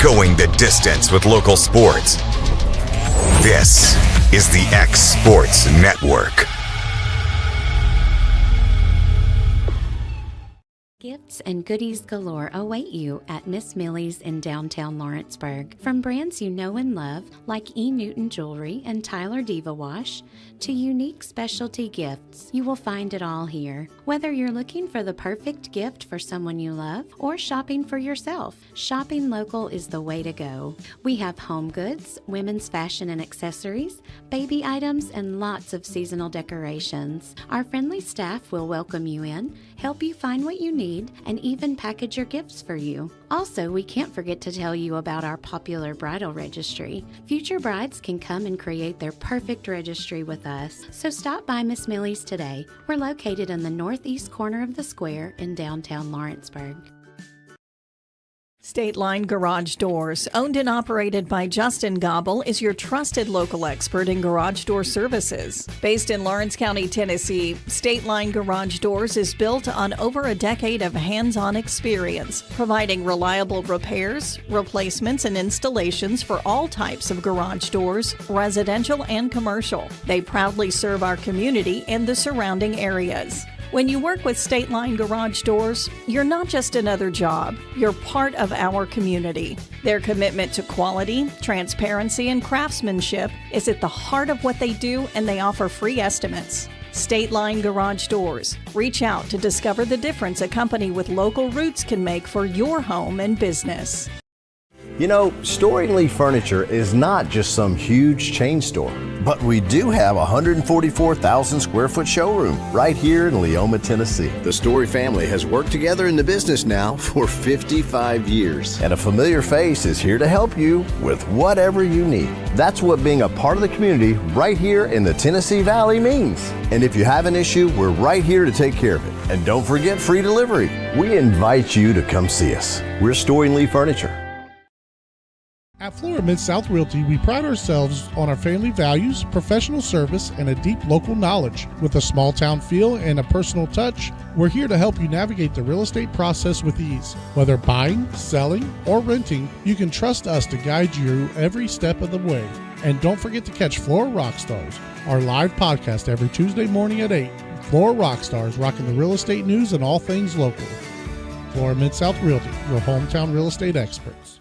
going the distance with local sports. This is the xSports Network. Gifts and goodies galore await you at Miss Millie's in downtown Lawrenceburg. From brands you know and love, like E. Newton Jewelry and Tyler Diva Wash, to unique specialty gifts, you will find it all here. Whether you're looking for the perfect gift for someone you love or shopping for yourself, shopping local is the way to go. We have home goods, women's fashion and accessories, baby items, and lots of seasonal decorations. Our friendly staff will welcome you in, help you find what you need, and even package your gifts for you. Also, we can't forget to tell you about our popular bridal registry. Future brides can come and create their perfect registry with us. So stop by Miss Millie's today. We're located in the northeast corner of the square in downtown Lawrenceburg. Stateline Garage Doors, owned and operated by Justin Gobble, is your trusted local expert in garage door services. Based in Lawrence County, Tennessee, Stateline Garage Doors is built on over a decade of hands-on experience, providing reliable repairs, replacements, and installations for all types of garage doors, residential and commercial. They proudly serve our community and the surrounding areas. When you work with Stateline Garage Doors, you're not just another job, you're part of our community. Their commitment to quality, transparency, and craftsmanship is at the heart of what they do, and they offer free estimates. Stateline Garage Doors. Reach out to discover the difference a company with local roots can make for your home and business. You know, Storing Lee Furniture is not just some huge chain store, but we do have a 144,000 square foot showroom right here in Leoma, Tennessee. The Story family has worked together in the business now for 55 years. And a familiar face is here to help you with whatever you need. That's what being a part of the community right here in the Tennessee Valley means. And if you have an issue, we're right here to take care of it. And don't forget free delivery. We invite you to come see us. We're Storing Lee Furniture. At Flora Midsouth Realty, we pride ourselves on our family values, professional service, and a deep local knowledge. With a small town feel and a personal touch, we're here to help you navigate the real estate process with ease. Whether buying, selling, or renting, you can trust us to guide you every step of the way. And don't forget to catch Flora Rockstars, our live podcast every Tuesday morning at 8. Flora Rockstars, rocking the real estate news and all things local. Flora Midsouth Realty, your hometown real estate experts.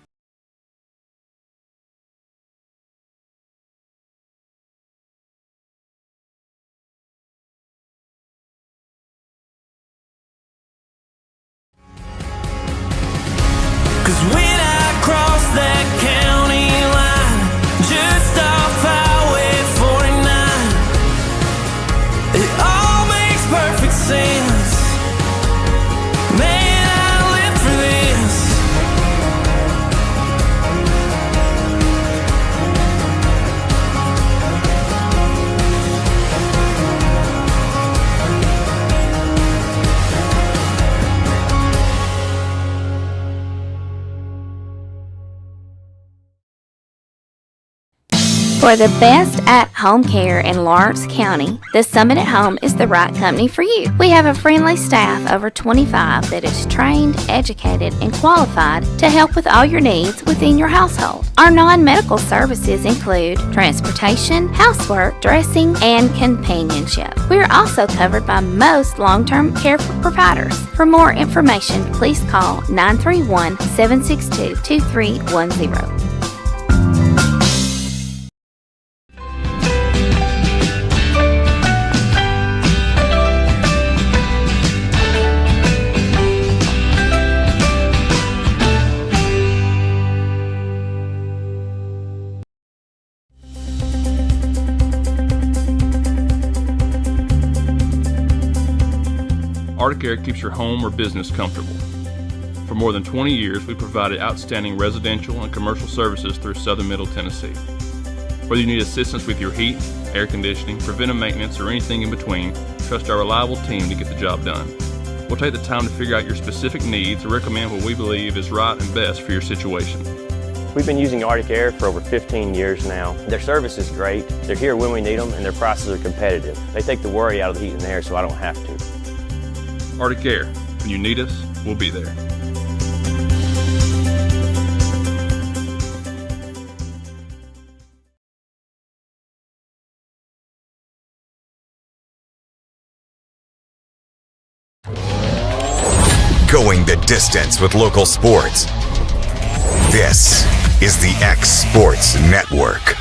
For the best at-home care in Lawrence County, the Summit at Home is the right company for you. We have a friendly staff over 25 that is trained, educated, and qualified to help with all your needs within your household. Our non-medical services include transportation, housework, dressing, and companionship. We are also covered by most long-term care providers. For more information, please call 931-762-2310. Arctic Air keeps your home or business comfortable. For more than 20 years, we provided outstanding residential and commercial services through southern Middle Tennessee. Whether you need assistance with your heat, air conditioning, preventive maintenance, or anything in between, trust our reliable team to get the job done. We'll take the time to figure out your specific needs and recommend what we believe is right and best for your situation. We've been using Arctic Air for over 15 years now. Their service is great, they're here when we need them, and their prices are competitive. They take the worry out of the heat and air so I don't have to. Arctic Air. When you need us, we'll be there. Going the distance with local sports. This is the xSports Network.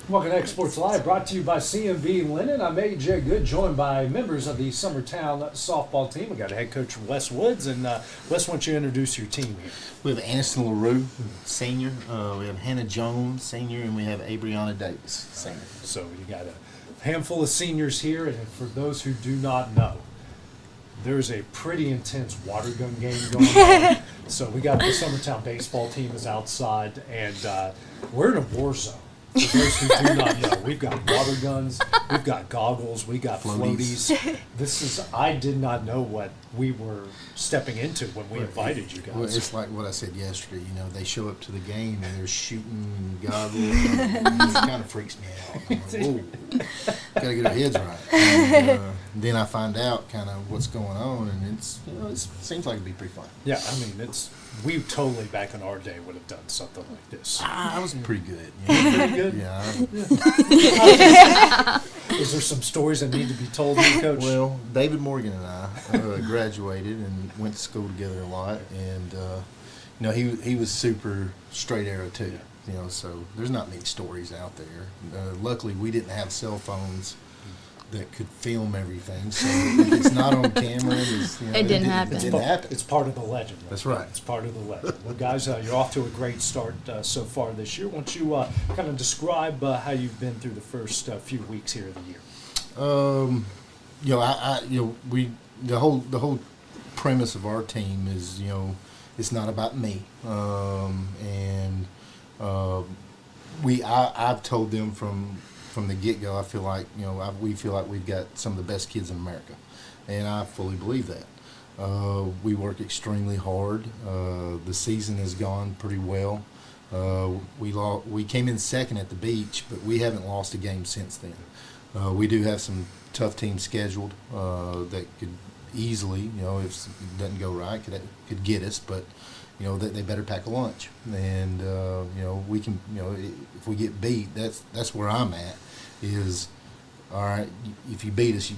Welcome to xSports Live, brought to you by CNB Linen. I'm AJ Good, joined by members of the Summertown softball team. We got head coach Wes Woods, and Wes, why don't you introduce your team here? We have Aniston LaRue, senior. We have Hannah Jones, senior, and we have Abriana Davis, senior. So you got a handful of seniors here, and for those who do not know, there's a pretty intense water gun game going on. So we got the Summertown baseball team is outside, and we're in a war zone. For those who do not know, we've got water guns, we've got goggles, we got floaties. I did not know what we were stepping into when we invited you guys. Well, it's like what I said yesterday. You know, they show up to the game and they're shooting goggles. It kind of freaks me out. I'm like, whoa, gotta get our heads right. And, then I find out kind of what's going on, and it seems like it'd be pretty fun. Yeah, I mean, we totally back in our day would have done something like this. I was pretty good. Pretty good? Yeah. Is there some stories that need to be told here, Coach? Well, David Morgan and I graduated and went to school together a lot, and you know, he was super straight arrow too. You know, so there's not many stories out there. Luckily, we didn't have cell phones that could film everything, so if it's not on camera, it didn't happen. It's part of the legend. Right? That's right. It's part of the legend. Well, guys, you're off to a great start so far this year. Why don't you kind of describe how you've been through the first few weeks here of the year? You know, the whole premise of our team is, you know, it's not about me, and I've told them from the get-go, I feel like, you know, we feel like we've got some of the best kids in America, and I fully believe that. We work extremely hard. The season has gone pretty well. We came in second at the beach, but we haven't lost a game since then. We do have some tough teams scheduled that could easily, you know, if it doesn't go right, could get us, but you know, they better pack a lunch, and you know, we can, you know, if we get beat, that's where I'm at. Is all right. If you beat us, you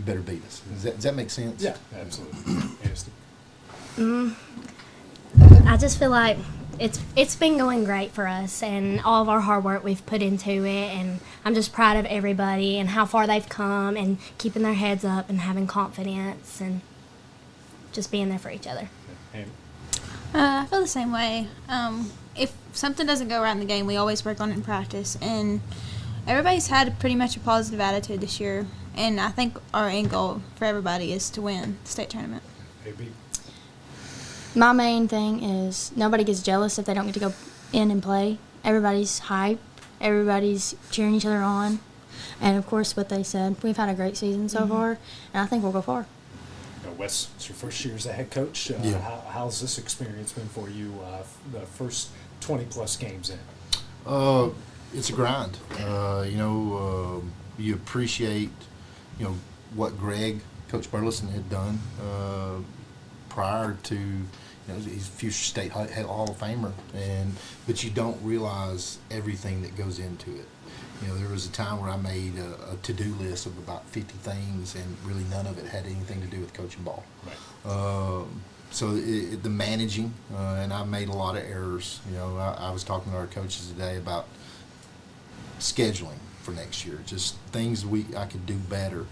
better beat us. Does that make sense? Yeah, absolutely. I just feel like it's been going great for us, and all of our hard work we've put into it, and I'm just proud of everybody and how far they've come, and keeping their heads up and having confidence and just being there for each other. I feel the same way. If something doesn't go right in the game, we always work on it in practice, and everybody's had pretty much a positive attitude this year, and I think our end goal for everybody is to win the state tournament. Maybe. My main thing is nobody gets jealous if they don't get to go in and play. Everybody's hype. Everybody's cheering each other on. And, of course, what they said, we've had a great season so far, and I think we'll go far. Wes, it's your first year as a head coach. Yeah. How's this experience been for you, the first 20-plus games in? It's a grind. You know, you appreciate, you know, what Coach Burleson had done prior to, you know, he's a future state Hall of Famer, but you don't realize everything that goes into it. You know, there was a time where I made a to-do list of about 50 things, and really none of it had anything to do with coaching ball. Right. So the managing, and I made a lot of errors. You know, I was talking to our coaches today about scheduling for next year, just things I could do better.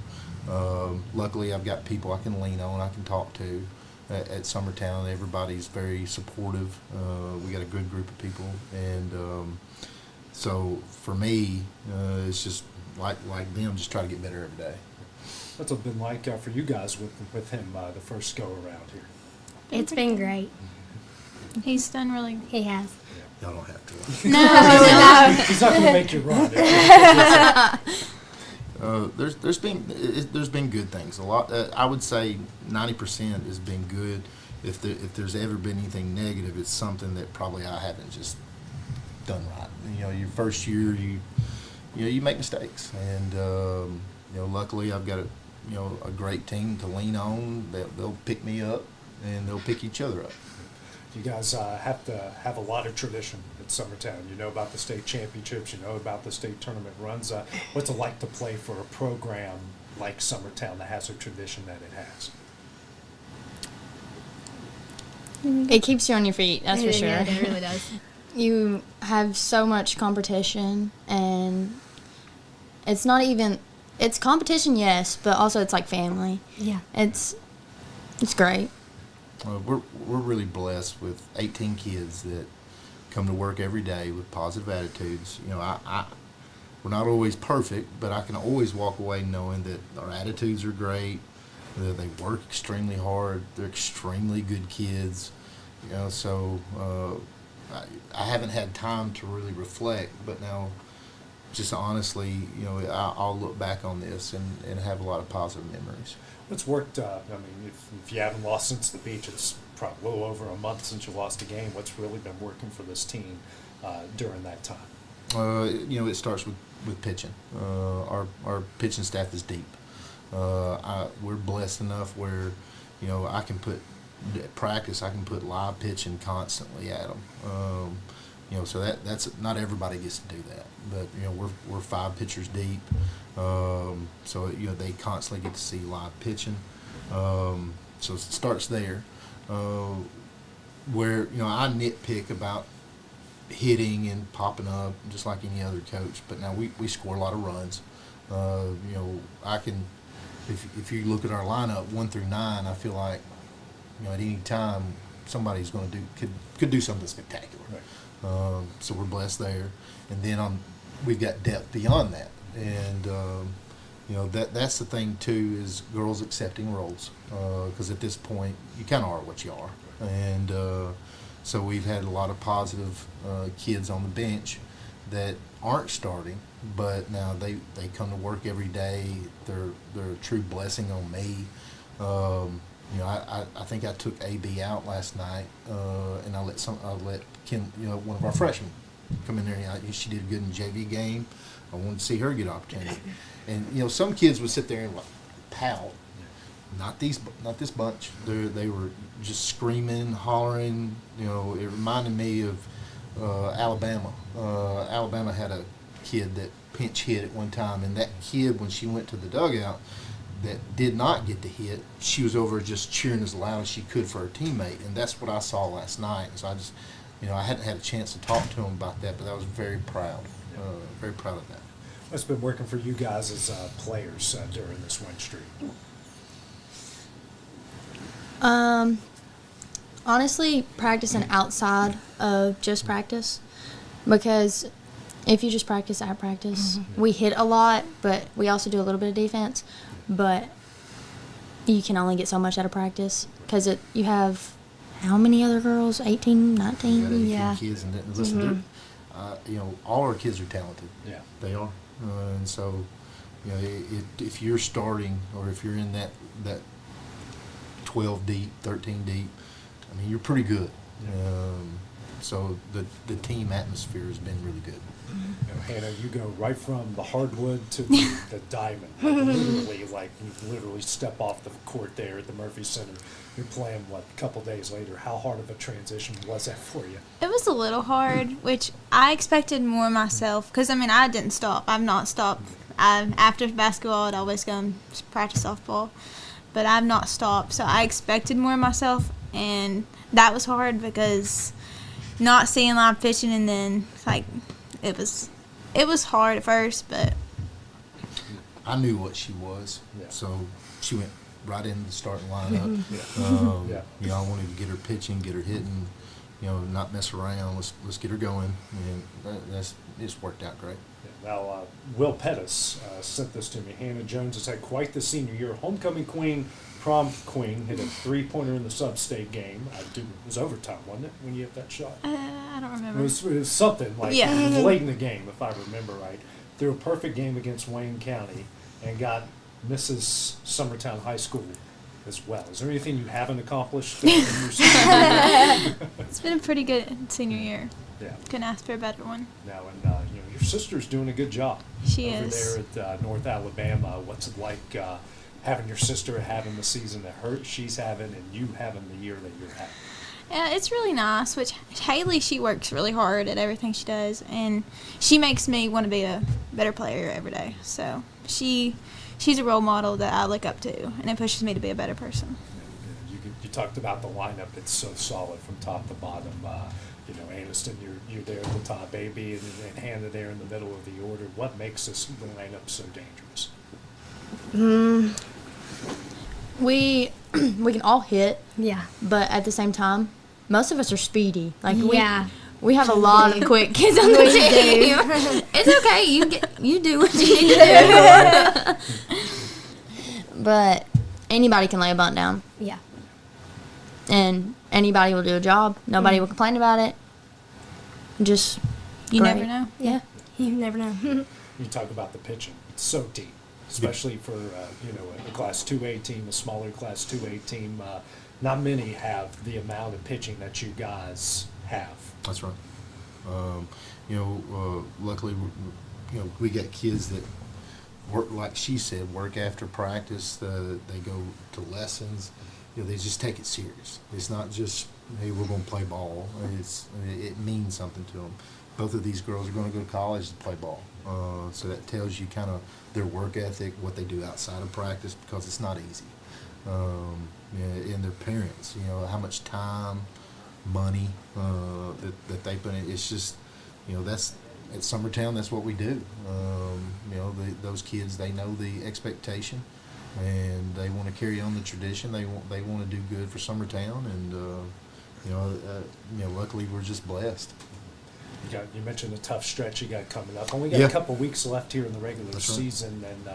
Luckily, I've got people I can lean on, I can talk to at Summertown. Everybody's very supportive. We got a good group of people, and so for me, it's just like them, just try to get better every day. What's it been like for you guys with him the first go around here? It's been great. He's done really. He has. Y'all don't have to. No. He's not going to make you run. There's been good things. A lot. I would say 90% has been good. If there's ever been anything negative, it's something that probably I haven't just done right. You know, your first year, you make mistakes, and you know, luckily I've got a great team to lean on. They'll pick me up, and they'll pick each other up. You guys have to have a lot of tradition at Summertown. You know about the state championships. You know about the state tournament runs. What's it like to play for a program like Summertown that has a tradition that it has? It keeps you on your feet, that's for sure. Yeah, it really does. You have so much competition, and it's not even, it's competition, yes, but also it's like family. Yeah. It's great. We're really blessed with 18 kids that come to work every day with positive attitudes. You know, we're not always perfect, but I can always walk away knowing that our attitudes are great, that they work extremely hard, they're extremely good kids. You know, so I haven't had time to really reflect, but now, just honestly, you know, I'll look back on this and have a lot of positive memories. What's worked? I mean, if you haven't lost since the beach, it's probably a little over a month since you lost a game. What's really been working for this team during that time? You know, it starts with pitching. Our pitching staff is deep. We're blessed enough where, you know, I can put live pitching constantly at them. You know, so that's not everybody gets to do that, but you know, we're 5 pitchers deep. So you know, they constantly get to see live pitching. So it starts there, where, you know, I nitpick about hitting and popping up just like any other coach, but now we score a lot of runs. You know, I can, if you look at our lineup 1 through 9, I feel like, you know, at any time somebody's going to could do something spectacular. Right. So we're blessed there, and then we've got depth beyond that, and you know, that's the thing too, is girls accepting roles, because at this point you kind of are what you are, and so we've had a lot of positive kids on the bench that aren't starting, but now they come to work every day. They're a true blessing on me. You know, I think I took AB out last night, and I let Kim, you know, one of our freshmen, come in there. And she did good in the JV game. I wanted to see her get opportunity. And you know, some kids would sit there and like pout. Not this bunch. They were just screaming, hollering. You know, it reminded me of Alabama. Alabama had a kid that pinch hit at one time, and that kid, when she went to the dugout, that did not get to hit, she was over just cheering as loud as she could for her teammate, and that's what I saw last night. So I just, you know, I hadn't had a chance to talk to him about that, but I was very proud of that. What's been working for you guys as players during this win streak? Honestly, practicing outside of just practice, because if you just practice at practice, we hit a lot, but we also do a little bit of defense. But you can only get so much out of practice, because you have how many other girls? 18, 19? Yeah. Kids, and listen, you know, all our kids are talented. Yeah, they are, and so, you know, if you're starting, or if you're in that 12 deep, 13 deep, I mean, you're pretty good. So the team atmosphere has been really good. You know, Hannah, you go right from the hardwood to the diamond. Like you literally step off the court there at the Murphy Center. You're playing, a couple days later. How hard of a transition was that for you? It was a little hard, which I expected more myself, because, I mean, I didn't stop. I've not stopped. After basketball, I'd always go and practice softball, but I've not stopped. So I expected more myself, and that was hard because not seeing live pitching, and then, like, it was hard at first, but I knew what she was, so she went right in the starting lineup. You know, I wanted to get her pitching, get her hitting, you know, not mess around. Let's get her going, and it's worked out great. Now, Will Pettis sent this to me. Hannah Jones has had quite the senior year. Homecoming queen, prom queen, hit a 3-pointer in the sub-state game. It was overtime, wasn't it, when you hit that shot? I don't remember. It was something like late in the game, if I remember right. Threw a perfect game against Wayne County and got Mrs. Summertown High School as well. Is there anything you haven't accomplished in your senior year? It's been a pretty good senior year. Yeah. Couldn't ask for a better one. Now, and you know, your sister's doing a good job. She over is. there at North Alabama. What's it like having your sister having the season that she's having and you having the year that you're having? Yeah, it's really nice. Which Haley, she works really hard at everything she does, and she makes me want to be a better player every day. So she's a role model that I look up to, and it pushes me to be a better person. You talked about the lineup; it's so solid from top to bottom. Aniston, you're there at the top, baby, and Hannah there in the middle of the order. What makes this lineup so dangerous? We can all hit. Yeah. But at the same time, most of us are speedy. Like Yeah. we have a lot of quick kids on the We team. do. It's okay. You do what you need to do. But anybody can lay a bunt down. Yeah. And anybody will do a job. Nobody will complain about it. Just You great. never know. Yeah. You never know. You talk about the pitching; it's so deep, especially for a Class 2A team, a smaller Class 2A team. Not many have the amount of pitching that you guys have. That's right. Luckily, we got kids that work, like she said, work after practice. They go to lessons. They just take it serious. It's not just, hey, we're going to play ball. It means something to them. Both of these girls are going to go to college to play ball. So that tells you kind of their work ethic, what they do outside of practice, because it's not easy. And their parents, how much time, money that they put in. It's just, that's at Summertown. That's what we do. Those kids, they know the expectation, and they want to carry on the tradition. They want to do good for Summertown, and luckily we're just blessed. You mentioned the tough stretch you got coming up. Only got a couple weeks left here in the regular season, and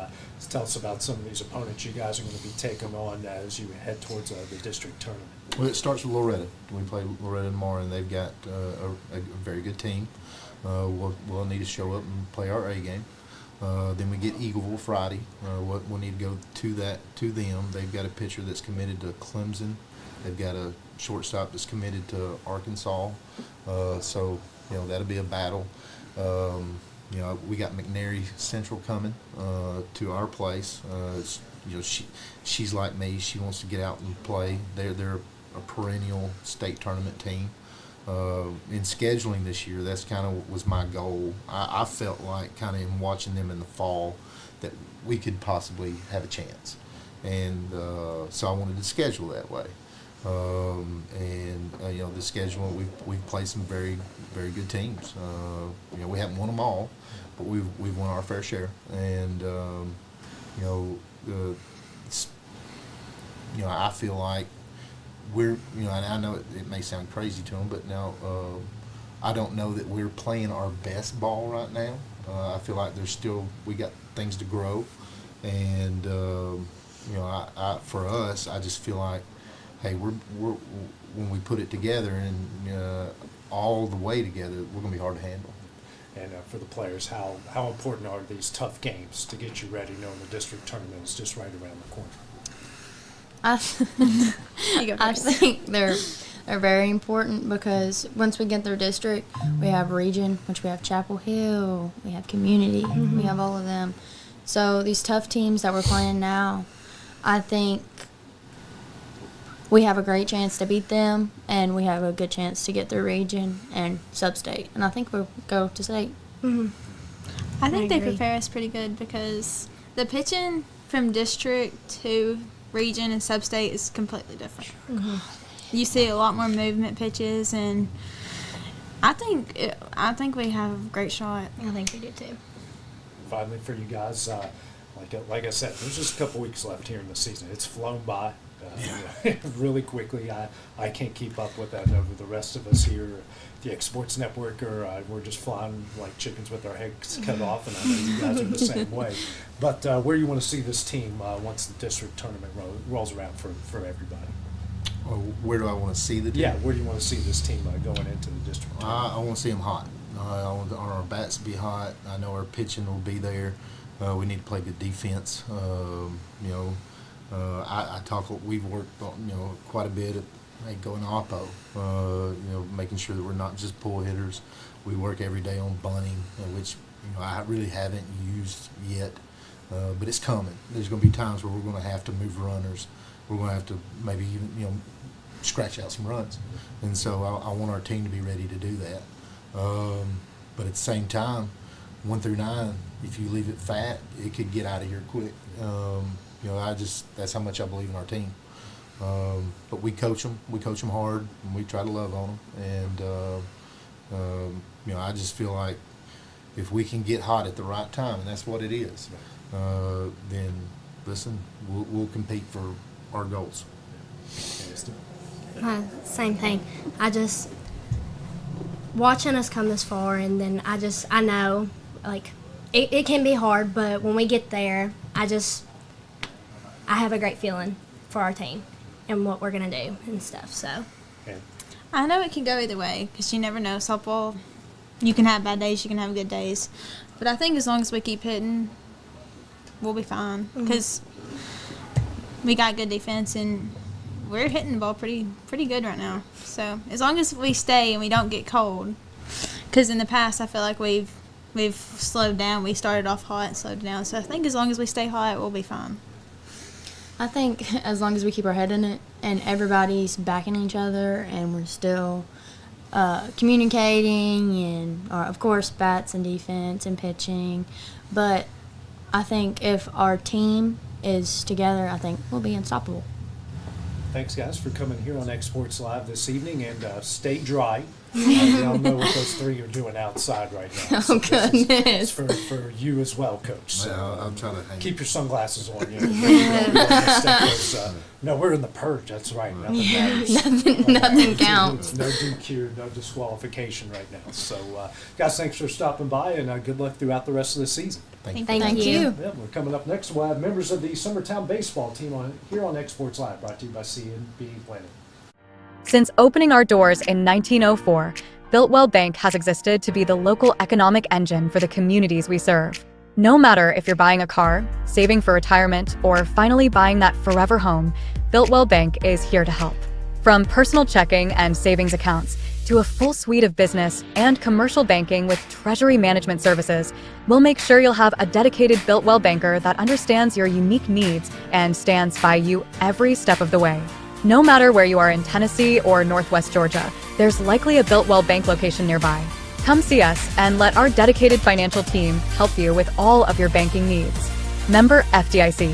tell us about some of these opponents you guys are going to be taking on as you head towards the district tournament. Well, it starts with Loretta. We play Loretta tomorrow, and they've got a very good team. We'll need to show up and play our A game. Then we get Eagleville Friday. We'll need to go to them. They've got a pitcher that's committed to Clemson. They've got a shortstop that's committed to Arkansas. So that'll be a battle. We got McNary Central coming to our place. She's like me. She wants to get out and play. They're a perennial state tournament team. In scheduling this year, that's kind of was my goal. I felt like kind of in watching them in the fall that we could possibly have a chance, and so I wanted to schedule that way. The schedule we've played some very, very good teams. We haven't won them all, but we've won our fair share, and I feel like we're and I know it may sound crazy to them, but now I don't know that we're playing our best ball right now. I feel like we got things to grow, and for us, I just feel like, hey, we're when we put it together and all the way together, we're going to be hard to handle. And for the players, how important are these tough games to get you ready, knowing the district tournament is just right around the corner? I think they're very important, because once we get through district, we have region, which we have Chapel Hill, we have community, we have all of them. So these tough teams that we're playing now, I think we have a great chance to beat them, and we have a good chance to get through region and sub-state. And I think we'll go to state. I think they prepare us pretty good, because the pitching from district to region and sub-state is completely different. You see a lot more movement pitches, and I think we have a great shot. I think we do too. Finally, for you guys, like I said, there's just a couple weeks left here in the season. It's flown by really quickly. I can't keep up with that. Over the rest of us here, the xSports Network, we're just flying like chickens with our heads cut off, and I know you guys are the same way. But where do you want to see this team once the district tournament rolls around for everybody? Where do I want to see the team? Yeah, where do you want to see this team going into the district tournament? I want to see them hot. I want our bats to be hot. I know our pitching will be there. We need to play good defense. We've worked on, quite a bit at going oppo, making sure that we're not just pull hitters. We work every day on bunting, which I really haven't used yet, but it's coming. There's going to be times where we're going to have to move runners. We're going to have to maybe even scratch out some runs. And so I want our team to be ready to do that. But at the same time, 1 through 9, if you leave it fat, it could get out of here quick. That's how much I believe in our team. But we coach them hard, and we try to love on them. And I just feel like if we can get hot at the right time, and that's what it is, then listen, we'll compete for our goals. Same thing. Watching us come this far, and then I know, like, it can be hard, but when we get there, I have a great feeling for our team and what we're going to do and stuff, so. I know it can go either way, because you never know. Softball, you can have bad days, you can have good days. But I think as long as we keep hitting, we'll be fine, because we got good defense, and we're hitting the ball pretty good right now. So as long as we stay and we don't get cold, because in the past I feel like we've slowed down. We started off hot and slowed down. So I think as long as we stay hot, we'll be fine. I think as long as we keep our head in it and everybody's backing each other and we're still communicating and, of course, bats and defense and pitching. But I think if our team is together, I think we'll be unstoppable. Thanks, guys, for coming here on xSports Live this evening, and stay dry. We all know what those three are doing outside right now. So goodness. For you as well, Coach. So I'm trying to hang. Keep your sunglasses on. No, we're in the purge. That's right. Nothing matters. Nothing counts. No DQ, no disqualification right now. So, guys, thanks for stopping by, and good luck throughout the rest of the season. Thank you. Yeah, we're coming up next. We'll have members of the Summertown baseball team here on xSports Live, brought to you by CNB Linen. Since opening our doors in 1904, Builtwell Bank has existed to be the local economic engine for the communities we serve. No matter if you're buying a car, saving for retirement, or finally buying that forever home, Builtwell Bank is here to help. From personal checking and savings accounts to a full suite of business and commercial banking with treasury management services, we'll make sure you'll have a dedicated Builtwell banker that understands your unique needs and stands by you every step of the way. No matter where you are in Tennessee or Northwest Georgia, there's likely a Builtwell Bank location nearby. Come see us and let our dedicated financial team help you with all of your banking needs. Member FDIC.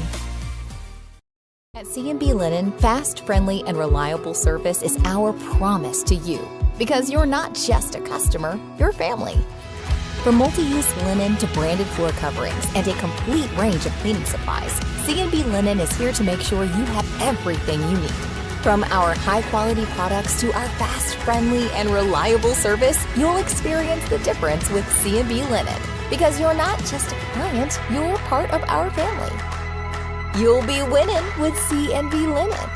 At CNB Linen, fast, friendly, and reliable service is our promise to you. Because you're not just a customer, you're family. From multi-use linen to branded floor coverings and a complete range of cleaning supplies, CNB Linen is here to make sure you have everything you need. From our high-quality products to our fast, friendly, and reliable service, you'll experience the difference with CNB Linen. Because you're not just a client, you're part of our family. You'll be winning with CNB Linen.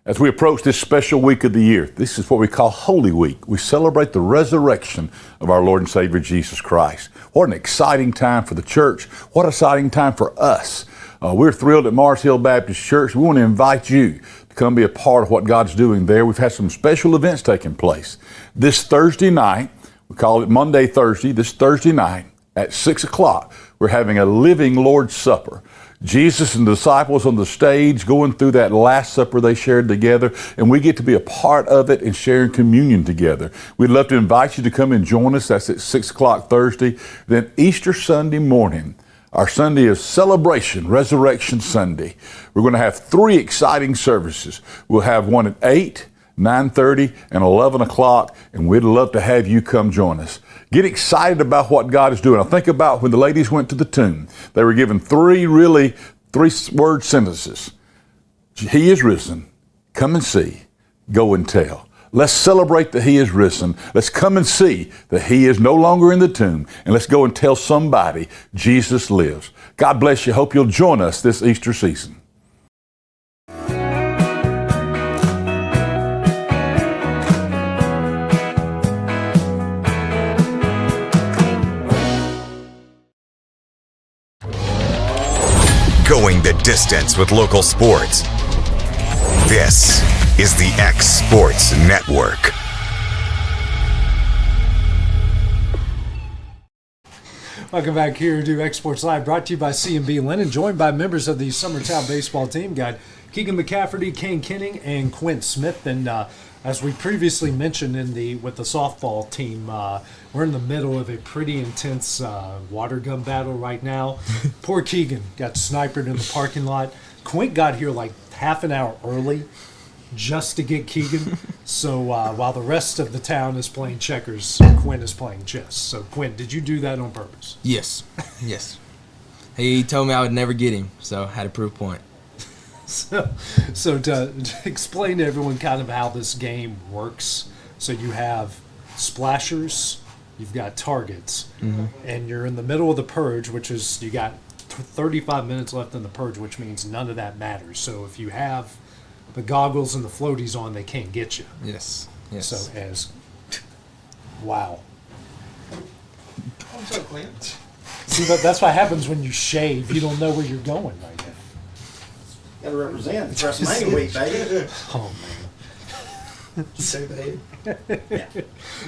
As we approach this special week of the year, this is what we call Holy Week. We celebrate the resurrection of our Lord and Savior Jesus Christ. What an exciting time for the church. What an exciting time for us. We're thrilled at Mars Hill Baptist Church. We want to invite you to come be a part of what God's doing there. We've had some special events taking place. This Thursday night, we call it Monday, Thursday, this Thursday night at 6 o'clock, we're having a living Lord's Supper. Jesus and the disciples on the stage going through that Last Supper they shared together, and we get to be a part of it and sharing communion together. We'd love to invite you to come and join us. That's at 6 o'clock Thursday. Then Easter Sunday morning, our Sunday of celebration, Resurrection Sunday. We're going to have 3 exciting services. We'll have one at 8, 9:30, and 11 o'clock, and we'd love to have you come join us. Get excited about what God is doing. I think about when the ladies went to the tomb. They were given 3-word sentences. He is risen. Come and see. Go and tell. Let's celebrate that He is risen. Let's come and see that He is no longer in the tomb. And let's go and tell somebody Jesus lives. God bless you. Hope you'll join us this Easter season. Going the distance with local sports. This is the xSports Network. Welcome back here to xSports Live, brought to you by CNB Linen, joined by members of the Summertown baseball team. Got Keegan McCafferty, Kane Kenning, and Quint Smith. And as we previously mentioned with the softball team, we're in the middle of a pretty intense water gun battle right now. Poor Keegan got snipered in the parking lot. Quint got here like half an hour early just to get Keegan. So while the rest of the town is playing checkers, Quint is playing chess. So Quint, did you do that on purpose? Yes. He told me I would never get him, so I had to prove a point. So to explain to everyone kind of how this game works, so you have splashers, you've got targets, and you're in the middle of the purge, which is you got 35 minutes left in the purge, which means none of that matters. So if you have the goggles and the floaties on, they can't get you. Yes. So wow. I'm so Clint. See, but that's what happens when you shave. You don't know where you're going right now. Got to represent Wrestlemania week, baby. Oh man. So baby.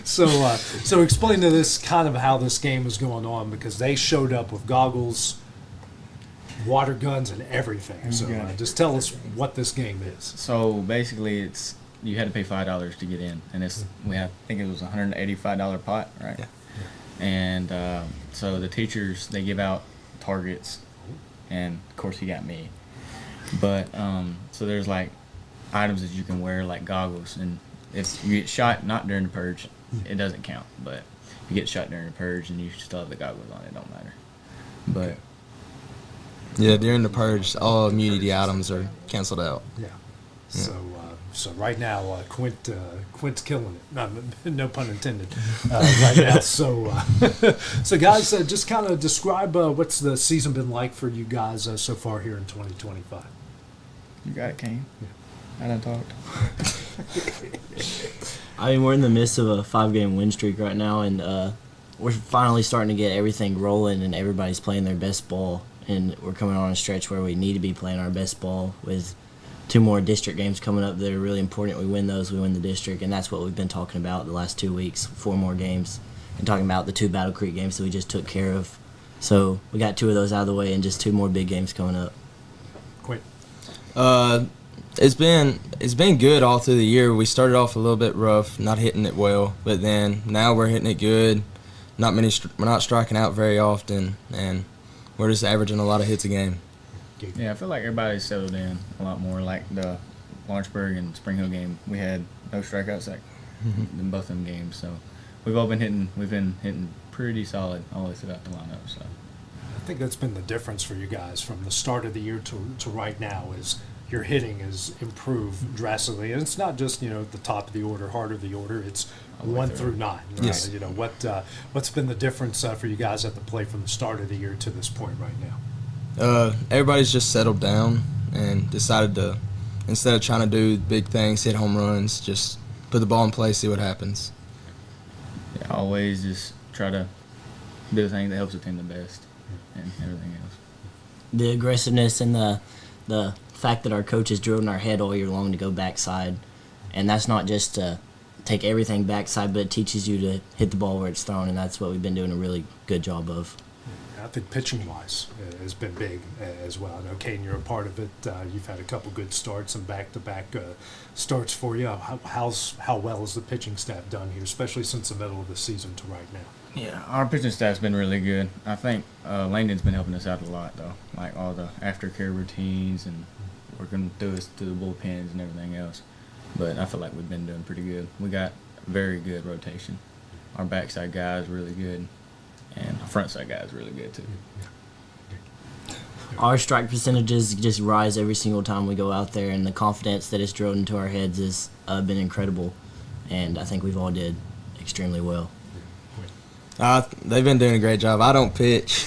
So explain to this kind of how this game is going on, because they showed up with goggles, water guns, and everything. So just tell us what this game is. So basically, you had to pay $5 to get in, and I think it was $185 pot, right? Yeah. And so the teachers, they give out targets, and of course he got me. But so there's like items that you can wear, like goggles, and if you get shot not during the purge, it doesn't count. But if you get shot during the purge and you still have the goggles on, it don't matter. But yeah, during the purge, all immunity items are canceled out. Yeah. So right now, Quint's killing it. No pun intended. Right now. So guys, just kind of describe what's the season been like for you guys so far here in 2025. You got it, Kane. Yeah. I done talked. I mean, we're in the midst of a 5-game win streak right now, and we're finally starting to get everything rolling, and everybody's playing their best ball. And we're coming on a stretch where we need to be playing our best ball with 2 more district games coming up that are really important. We win those, we win the district, and that's what we've been talking about the last 2 weeks, 4 more games, and talking about the 2 Battle Creek games that we just took care of. So we got 2 of those out of the way and just 2 more big games coming up. Quint. It's been good all through the year. We started off a little bit rough, not hitting it well, but then now we're hitting it good. We're not striking out very often, and we're just averaging a lot of hits a game. Yeah, I feel like everybody's settled in a lot more. Like the Lawrenceburg and Spring Hill game, we had no strikeouts in both of them games. So we've been hitting pretty solid all the way throughout the lineup. So I think that's been the difference for you guys from the start of the year to right now, is your hitting has improved drastically. And it's not just, the top of the order, heart of the order. It's 1 through 9. Right? Yes. What's been the difference for you guys at the plate from the start of the year to this point right now? Everybody's just settled down and decided to, instead of trying to do big things, hit home runs, just put the ball in play, see what happens. Yeah, always just try to do the thing that helps the team the best and everything else. The aggressiveness and the fact that our coaches drilled in our head all year long to go backside, and that's not just to take everything backside, but it teaches you to hit the ball where it's thrown, and that's what we've been doing a really good job of. I think pitching-wise has been big as well. I know, Kane, you're a part of it. You've had a couple good starts and back-to-back starts for you. How well has the pitching staff done here, especially since the middle of the season to right now? Yeah, our pitching staff's been really good. I think Langdon's been helping us out a lot, though, like all the aftercare routines and working through us to the bullpens and everything else. But I feel like we've been doing pretty good. We got very good rotation. Our backside guy is really good, and our front side guy is really good too. Our strike percentages just rise every single time we go out there, and the confidence that is drilled into our heads has been incredible, and I think we've all did extremely well. They've been doing a great job. I don't pitch.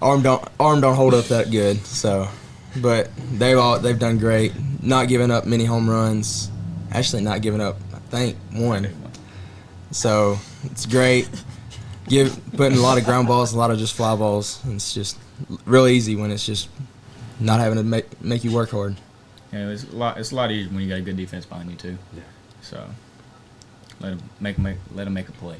Arm don't hold up that good, so, but they've done great. Not giving up many home runs. Actually, not giving up, I think, 1. So it's great. Putting a lot of ground balls, a lot of just fly balls. And it's just real easy when it's just not having to make you work hard. Yeah, it's a lot easier when you got a good defense behind you too. Yeah. So let them make a play.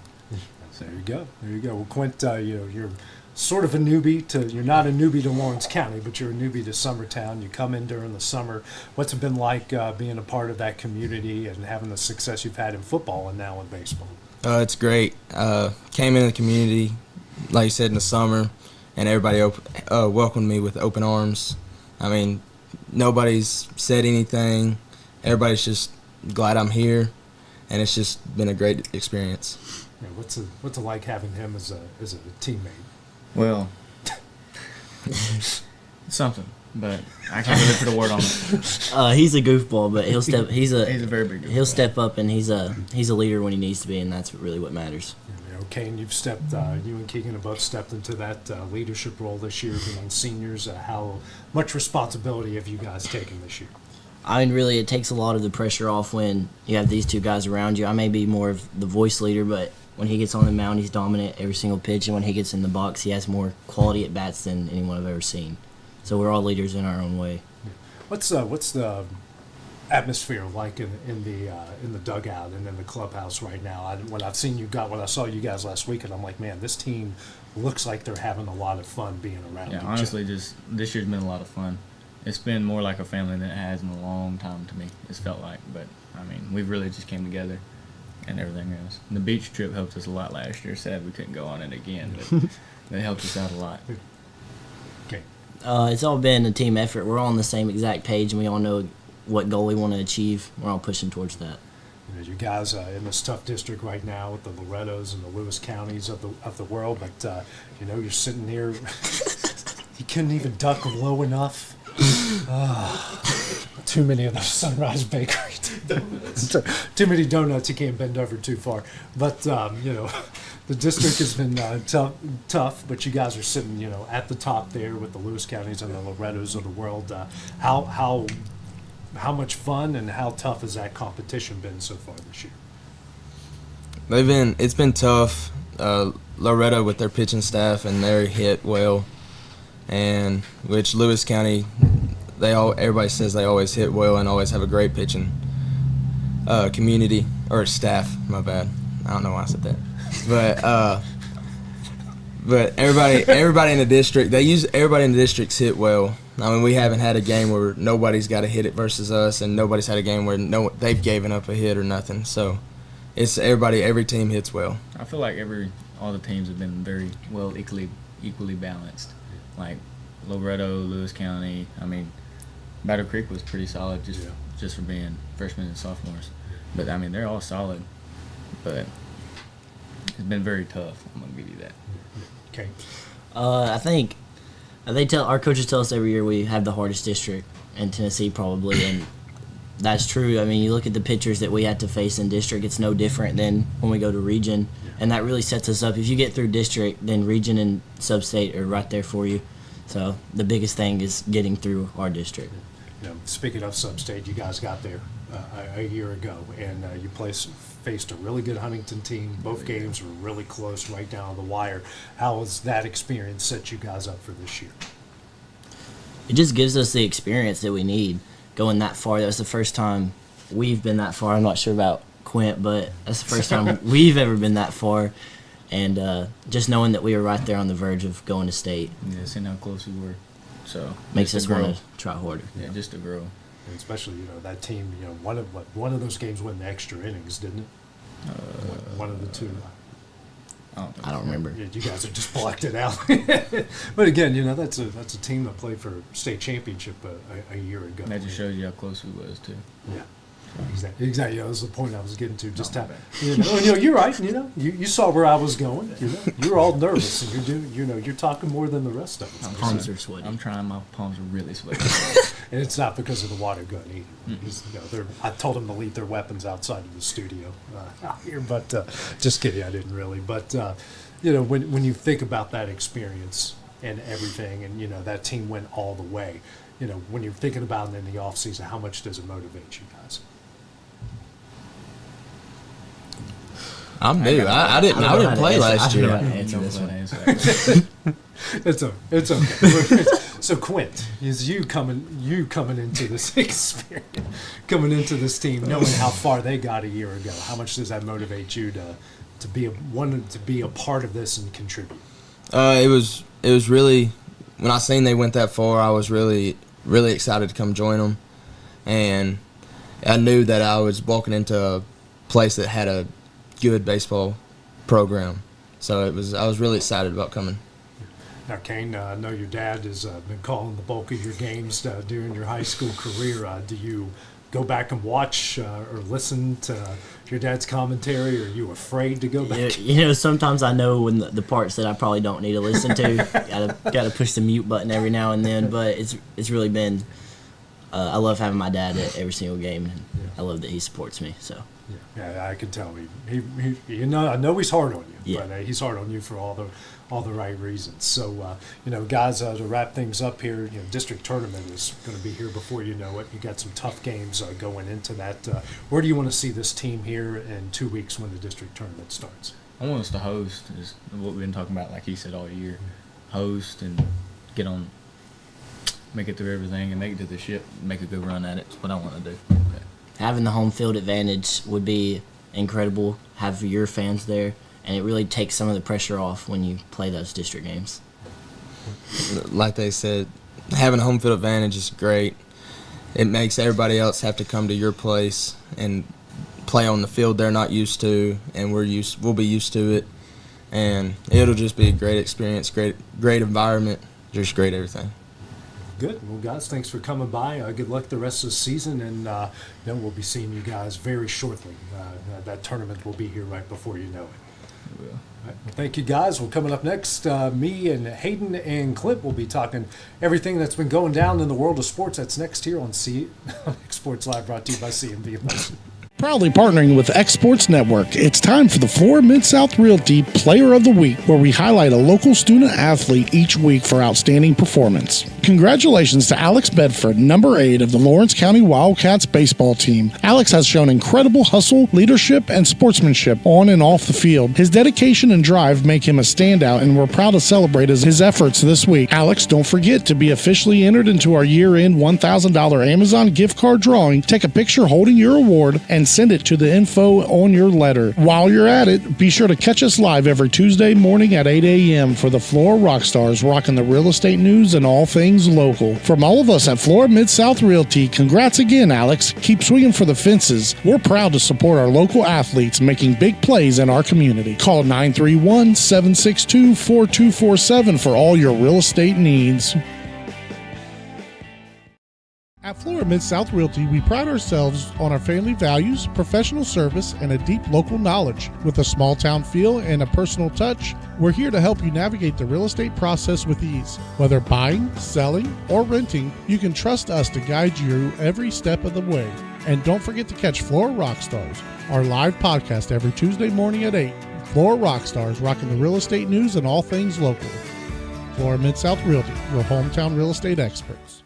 There you go. There you go. Well, Quint, you're sort of a newbie you're not a newbie to Lawrence County, but you're a newbie to Summertown. You come in during the summer. What's it been like being a part of that community and having the success you've had in football and now in baseball? It's great. Came into the community, like you said, in the summer, and everybody welcomed me with open arms. I mean, nobody's said anything. Everybody's just glad I'm here, and it's just been a great experience. Yeah, what's it like having him as a teammate? Well, something, but I can't really put a word on it. He's a goofball, but he'll step. He's a very big goofball. He'll step up, and he's a leader when he needs to be, and that's really what matters. Kane, you and Keegan have both stepped into that leadership role this year, being seniors. How much responsibility have you guys taken this year? I mean, really, it takes a lot of the pressure off when you have these two guys around you. I may be more of the voice leader, but when he gets on the mound, he's dominant every single pitch, and when he gets in the box, he has more quality at bats than anyone I've ever seen. So we're all leaders in our own way. What's the atmosphere like in the dugout and in the clubhouse right now? When I saw you guys last week, and I'm like, man, this team looks like they're having a lot of fun being around. Yeah, honestly, just this year's been a lot of fun. It's been more like a family than it has in a long time to me. It's felt like, but I mean, we've really just came together and everything else. And the beach trip helped us a lot last year. Sad we couldn't go on it again, but they helped us out a lot. Okay. It's all been a team effort. We're all on the same exact page, and we all know what goal we want to achieve. We're all pushing towards that. You guys in this tough district right now with the Lorettos and the Lewis counties of the world, but you're sitting there. You couldn't even duck low enough. Too many of those Sunrise Bakery donuts. Too many donuts. You can't bend over too far. But the district has been tough. But you guys are sitting, at the top there with the Lewis counties and the Lorettos of the world. How much fun and how tough has that competition been so far this year? It's been tough. Loretto with their pitching staff, and they hit well, and which Lewis County, everybody says they always hit well and always have a great pitching community or staff. My bad. I don't know why I said that, but everybody in the district, everybody in the districts hit well. I mean, we haven't had a game where nobody's got to hit it versus us, and nobody's had a game where they've given up a hit or nothing. So it's every team hits well. I feel like all the teams have been very well equally balanced. Like Loretto, Lewis County. I mean, Battle Creek was pretty solid just for being freshmen and sophomores. But I mean, they're all solid. But it's been very tough. I'm gonna give you that. Okay. I think our coaches tell us every year we have the hardest district in Tennessee probably, and that's true. I mean, you look at the pitchers that we had to face in district, it's no different than when we go to region, and that really sets us up. If you get through district, then region and sub-state are right there for you. So the biggest thing is getting through our district. Speaking of sub-state, you guys got there a year ago, and you faced a really good Huntington team. Both games were really close, right down to the wire. How has that experience set you guys up for this year? It just gives us the experience that we need going that far. That was the first time we've been that far. I'm not sure about Quint, but that's the first time we've ever been that far. And just knowing that we were right there on the verge of going to state. Yeah, seeing how close we were. So makes us want to try harder. Yeah, just to grow. And especially, that team, one of those games went in extra innings, didn't it? One of the two. I don't remember. Yeah, you guys have just blacked it out. But again, that's a team that played for state championship a year ago. That just shows you how close we was too. Yeah. Exactly. That was the point I was getting to. Just you're right. You saw where I was going. You're all nervous, and you're talking more than the rest of us. My palms are sweaty. I'm trying. My palms are really sweaty. And it's not because of the water gun either. I told them to leave their weapons outside of the studio out here, but just kidding. I didn't really. But when you think about that experience and everything, and that team went all the way. When you're thinking about it in the off season, how much does it motivate you guys? I'm new. I didn't play last year. It's okay. So Quint, is you coming into this experience, coming into this team, knowing how far they got a year ago? How much does that motivate you wanted to be a part of this and contribute? It was really, when I seen they went that far, I was really excited to come join them, and I knew that I was walking into a place that had a good baseball program, so I was really excited about coming. Now, Kane, I know your dad has been calling the bulk of your games during your high school career. Do you go back and watch or listen to your dad's commentary, or are you afraid to go back? Sometimes I know when the parts that I probably don't need to listen to. Gotta push the mute button every now and then, but it's really been. I love having my dad at every single game, and I love that he supports me. So. Yeah, I can tell. I know he's hard on you, yeah. but he's hard on you for all the right reasons. So, guys, to wrap things up here, district tournament is going to be here before you know it. You got some tough games going into that. Where do you want to see this team here in 2 weeks when the district tournament starts? I want us to host, is what we've been talking about, like he said, all year. Host and make it through everything and make it to the ship, make a good run at it. That's what I want to do. Okay. Having the home field advantage would be incredible. Have your fans there, and it really takes some of the pressure off when you play those district games. Like they said, having a home field advantage is great. It makes everybody else have to come to your place and play on the field they're not used to, and we'll be used to it, and it'll just be a great experience, great environment, just great everything. Good. Well, guys, thanks for coming by. Good luck the rest of the season, and we'll be seeing you guys very shortly. That tournament will be here right before you know it. We will. All right. Well, thank you, guys. Well, coming up next, me and Hayden and Clint will be talking everything that's been going down in the world of sports. That's next here on xSports Live, brought to you by CNB Linen. Proudly partnering with xSports Network, it's time for the Flora Midsouth Realty Player of the Week, where we highlight a local student athlete each week for outstanding performance. Congratulations to Alex Bedford, number 8 of the Lawrence County Wildcats baseball team. Alex has shown incredible hustle, leadership, and sportsmanship on and off the field. His dedication and drive make him a standout, and we're proud to celebrate his efforts this week. Alex, don't forget to be officially entered into our year-end $1,000 Amazon gift card drawing. Take a picture holding your award and send it to the info on your letter. While you're at it, be sure to catch us live every Tuesday morning at 8 a.m. for the Flora Rockstars, rocking the real estate news and all things local. From all of us at Flora Mid-South Realty, congrats again, Alex. Keep swinging for the fences. We're proud to support our local athletes making big plays in our community. Call 931-762-4247 for all your real estate needs. At Flora Mid-South Realty, we pride ourselves on our family values, professional service, and a deep local knowledge. With a small town feel and a personal touch, we're here to help you navigate the real estate process with ease. Whether buying, selling, or renting, you can trust us to guide you every step of the way. And don't forget to catch Flora Rockstars, our live podcast every Tuesday morning at 8. Flora Rockstars, rocking the real estate news and all things local. Flora Mid-South Realty, your hometown real estate experts.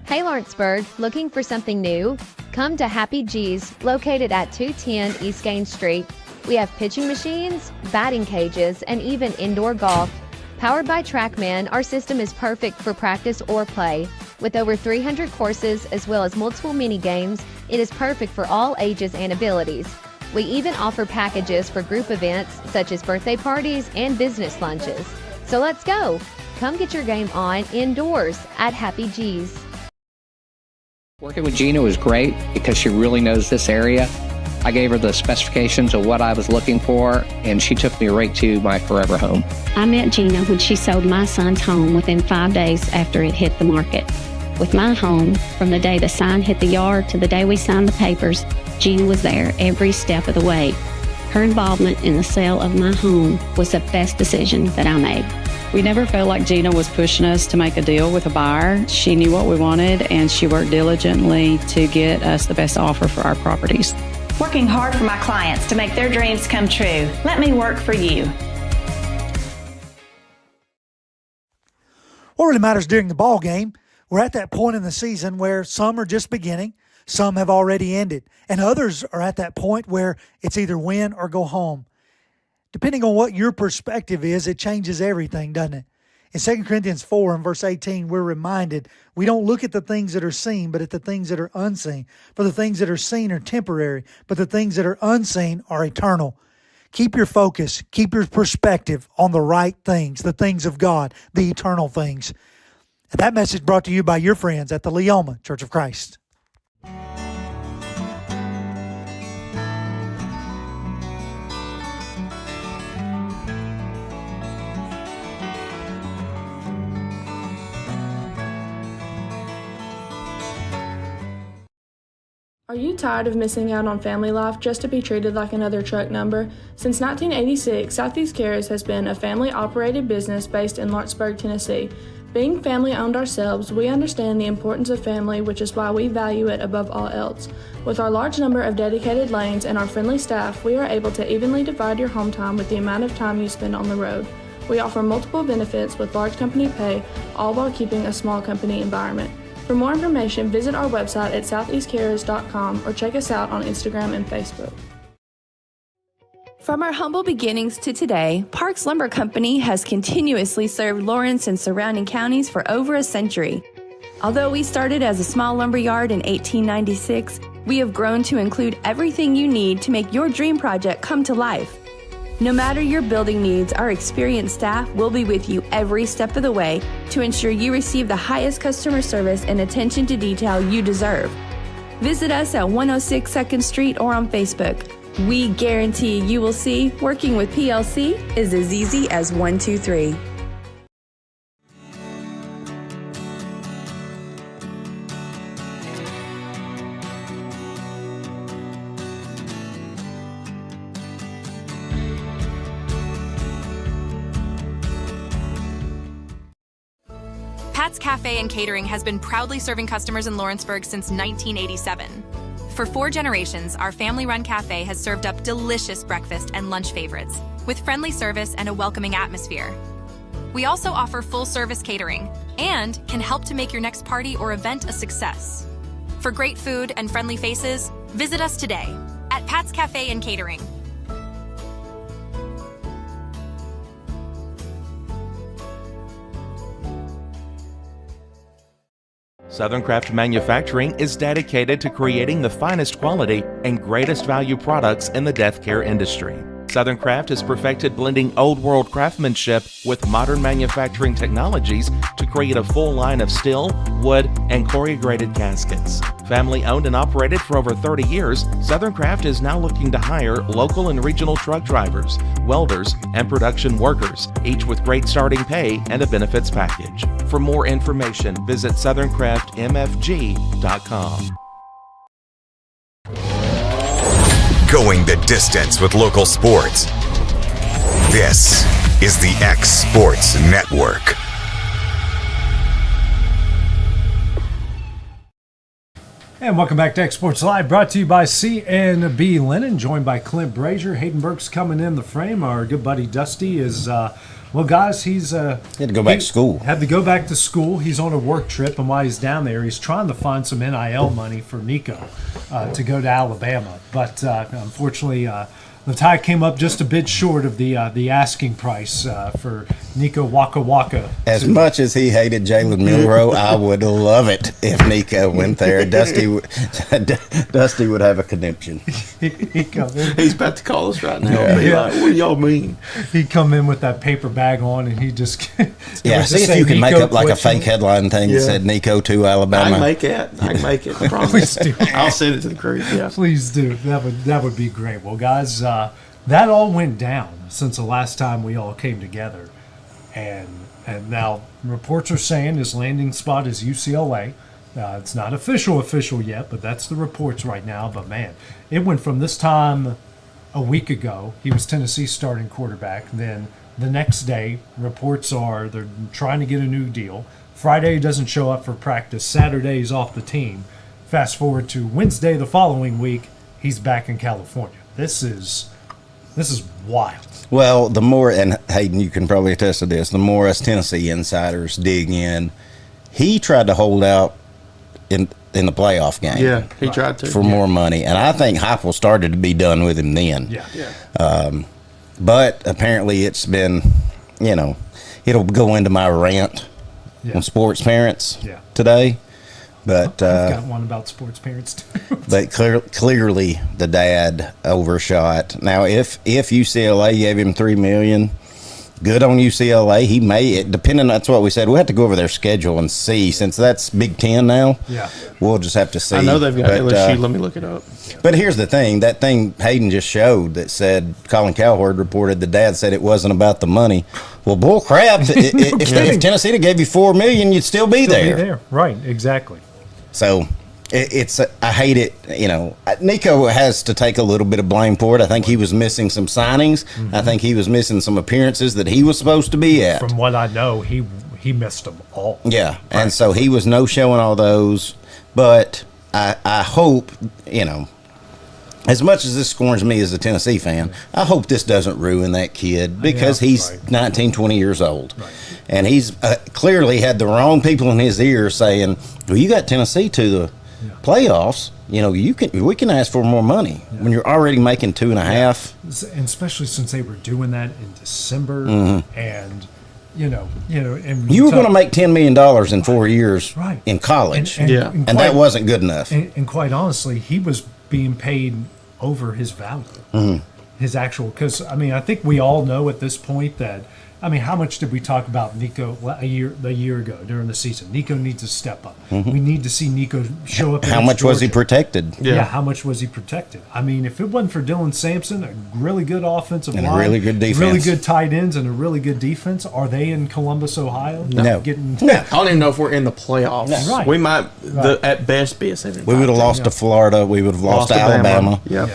Hey Lawrenceburg, looking for something new? Come to Happy G's, located at 210 East Gaines Street. We have pitching machines, batting cages, and even indoor golf. Powered by TrackMan, our system is perfect for practice or play. With over 300 courses as well as multiple mini games, it is perfect for all ages and abilities. We even offer packages for group events such as birthday parties and business lunches. So let's go! Come get your game on indoors at Happy G's. Working with Gina was great because she really knows this area. I gave her the specifications of what I was looking for, and she took me right to my forever home. I met Gina when she sold my son's home within 5 days after it hit the market. With my home, from the day the sign hit the yard to the day we signed the papers, Gina was there every step of the way. Her involvement in the sale of my home was the best decision that I made. We never felt like Gina was pushing us to make a deal with a buyer. She knew what we wanted, and she worked diligently to get us the best offer for our properties. Working hard for my clients to make their dreams come true. Let me work for you. What really matters during the ball game, we're at that point in the season where some are just beginning, some have already ended, and others are at that point where it's either win or go home. Depending on what your perspective is, it changes everything, doesn't it? In 2 Corinthians 4 and verse 18, we're reminded we don't look at the things that are seen, but at the things that are unseen. For the things that are seen are temporary, but the things that are unseen are eternal. Keep your focus, keep your perspective on the right things, the things of God, the eternal things. And that message brought to you by your friends at the Leoma Church of Christ. Are you tired of missing out on family life just to be treated like another truck number? Since 1986, Southeast Cares has been a family-operated business based in Lawrenceburg, Tennessee. Being family-owned ourselves, we understand the importance of family, which is why we value it above all else. With our large number of dedicated lanes and our friendly staff, we are able to evenly divide your home time with the amount of time you spend on the road. We offer multiple benefits with large company pay, all while keeping a small company environment. For more information, visit our website at southeastcarriers.com or check us out on Instagram and Facebook. From our humble beginnings to today, Parks Lumber Company has continuously served Lawrence and surrounding counties for over a century. Although we started as a small lumber yard in 1896, we have grown to include everything you need to make your dream project come to life. No matter your building needs, our experienced staff will be with you every step of the way to ensure you receive the highest customer service and attention to detail you deserve. Visit us at 106 2nd Street or on Facebook. We guarantee you will see working with PLC is as easy as 1, 2, 3. Pat's Cafe and Catering has been proudly serving customers in Lawrenceburg since 1987. For 4 generations, our family-run cafe has served up delicious breakfast and lunch favorites, with friendly service and a welcoming atmosphere. We also offer full-service catering and can help to make your next party or event a success. For great food and friendly faces, visit us today at Pat's Cafe and Catering. Southern Craft Manufacturing is dedicated to creating the finest quality and greatest value products in the death care industry. Southern Craft has perfected blending old world craftsmanship with modern manufacturing technologies to create a full line of steel, wood, and corrugated caskets. Family owned and operated for over 30 years, Southern Craft is now looking to hire local and regional truck drivers, welders, and production workers, each with great starting pay and a benefits package. For more information, visit southerncraftmfg.com. Going the distance with local sports. This is the xSports Network. And welcome back to xSports Live, brought to you by CNB Linen, joined by Clint Brazier. Hayden Burke's coming in the frame. Our good buddy Dusty is, well, guys, he had to go back to school. Had to go back to school. He's on a work trip, and while he's down there, he's trying to find some NIL money for Nico to go to Alabama. But unfortunately, the tie came up just a bit short of the asking price for Nico Waka Waka. As much as he hated Jalen Milroe, I would love it if Nico went there. Dusty would have a conniption. He's about to call us right now. Like, what do y'all mean? He'd come in with that paper bag on, and he just yeah. See if you can make up like a fake headline thing that said Nico to Alabama. I can make it. I promise. Please do. I'll send it to the crew. Yeah. Please do. That would be great. Well, guys, that all went down since the last time we all came together. And now reports are saying his landing spot is UCLA. It's not official yet, but that's the reports right now. But, man, it went from this time a week ago, he was Tennessee's starting quarterback. Then the next day, reports are they're trying to get a new deal. Friday, he doesn't show up for practice. Saturday, he's off the team. Fast forward to Wednesday the following week, he's back in California. This is wild. Well, the more, and Hayden, you can probably attest to this, the more us Tennessee insiders dig in, he tried to hold out in the playoff game. Yeah, he tried to. For more money. And I think Heupel started to be done with him then. Yeah. But apparently it's been, it'll go into my rant on sports parents today. But I've got one about sports parents too. But clearly the dad overshot. Now, if UCLA gave him $3 million, good on UCLA. He may, depending. That's what we said. We'll have to go over their schedule and see. Since that's Big Ten now, we'll just have to see. I know they've got LSU. Let me look it up. But here's the thing. That thing Hayden just showed that said Colin Cowherd reported the dad said it wasn't about the money. Well, bull crap. If Tennessee gave you $4 million, you'd still be there. Right, exactly. So I hate it. Nico has to take a little bit of blame for it. I think he was missing some signings. I think he was missing some appearances that he was supposed to be at. From what I know, he missed them all. Yeah, right. And so he was no-showing all those. But I hope, as much as this scorns me as a Tennessee fan, I hope this doesn't ruin that kid because he's 19, 20 years old. Right. And he's clearly had the wrong people in his ear saying, well, you got Tennessee to the playoffs. We can ask for more money when you're already making 2.5. And especially since they were doing that in December and and you were going to make $10 million in 4 years in college. And that wasn't good enough. And quite honestly, he was being paid over his value, his actual. Because I think we all know at this point that. How much did we talk about Nico a year ago during the season? Nico needs to step up. We need to see Nico show up. How much was he protected? Yeah, how much was he protected? If it wasn't for Dylan Sampson, a really good offensive line, a really good defense, really good tight ends, and a really good defense, are they in Columbus, Ohio? No. I don't even know if we're in the playoffs. No. Right. We might, at best, be a 7-5. We would have lost to Florida. We would have lost to Alabama. Yeah.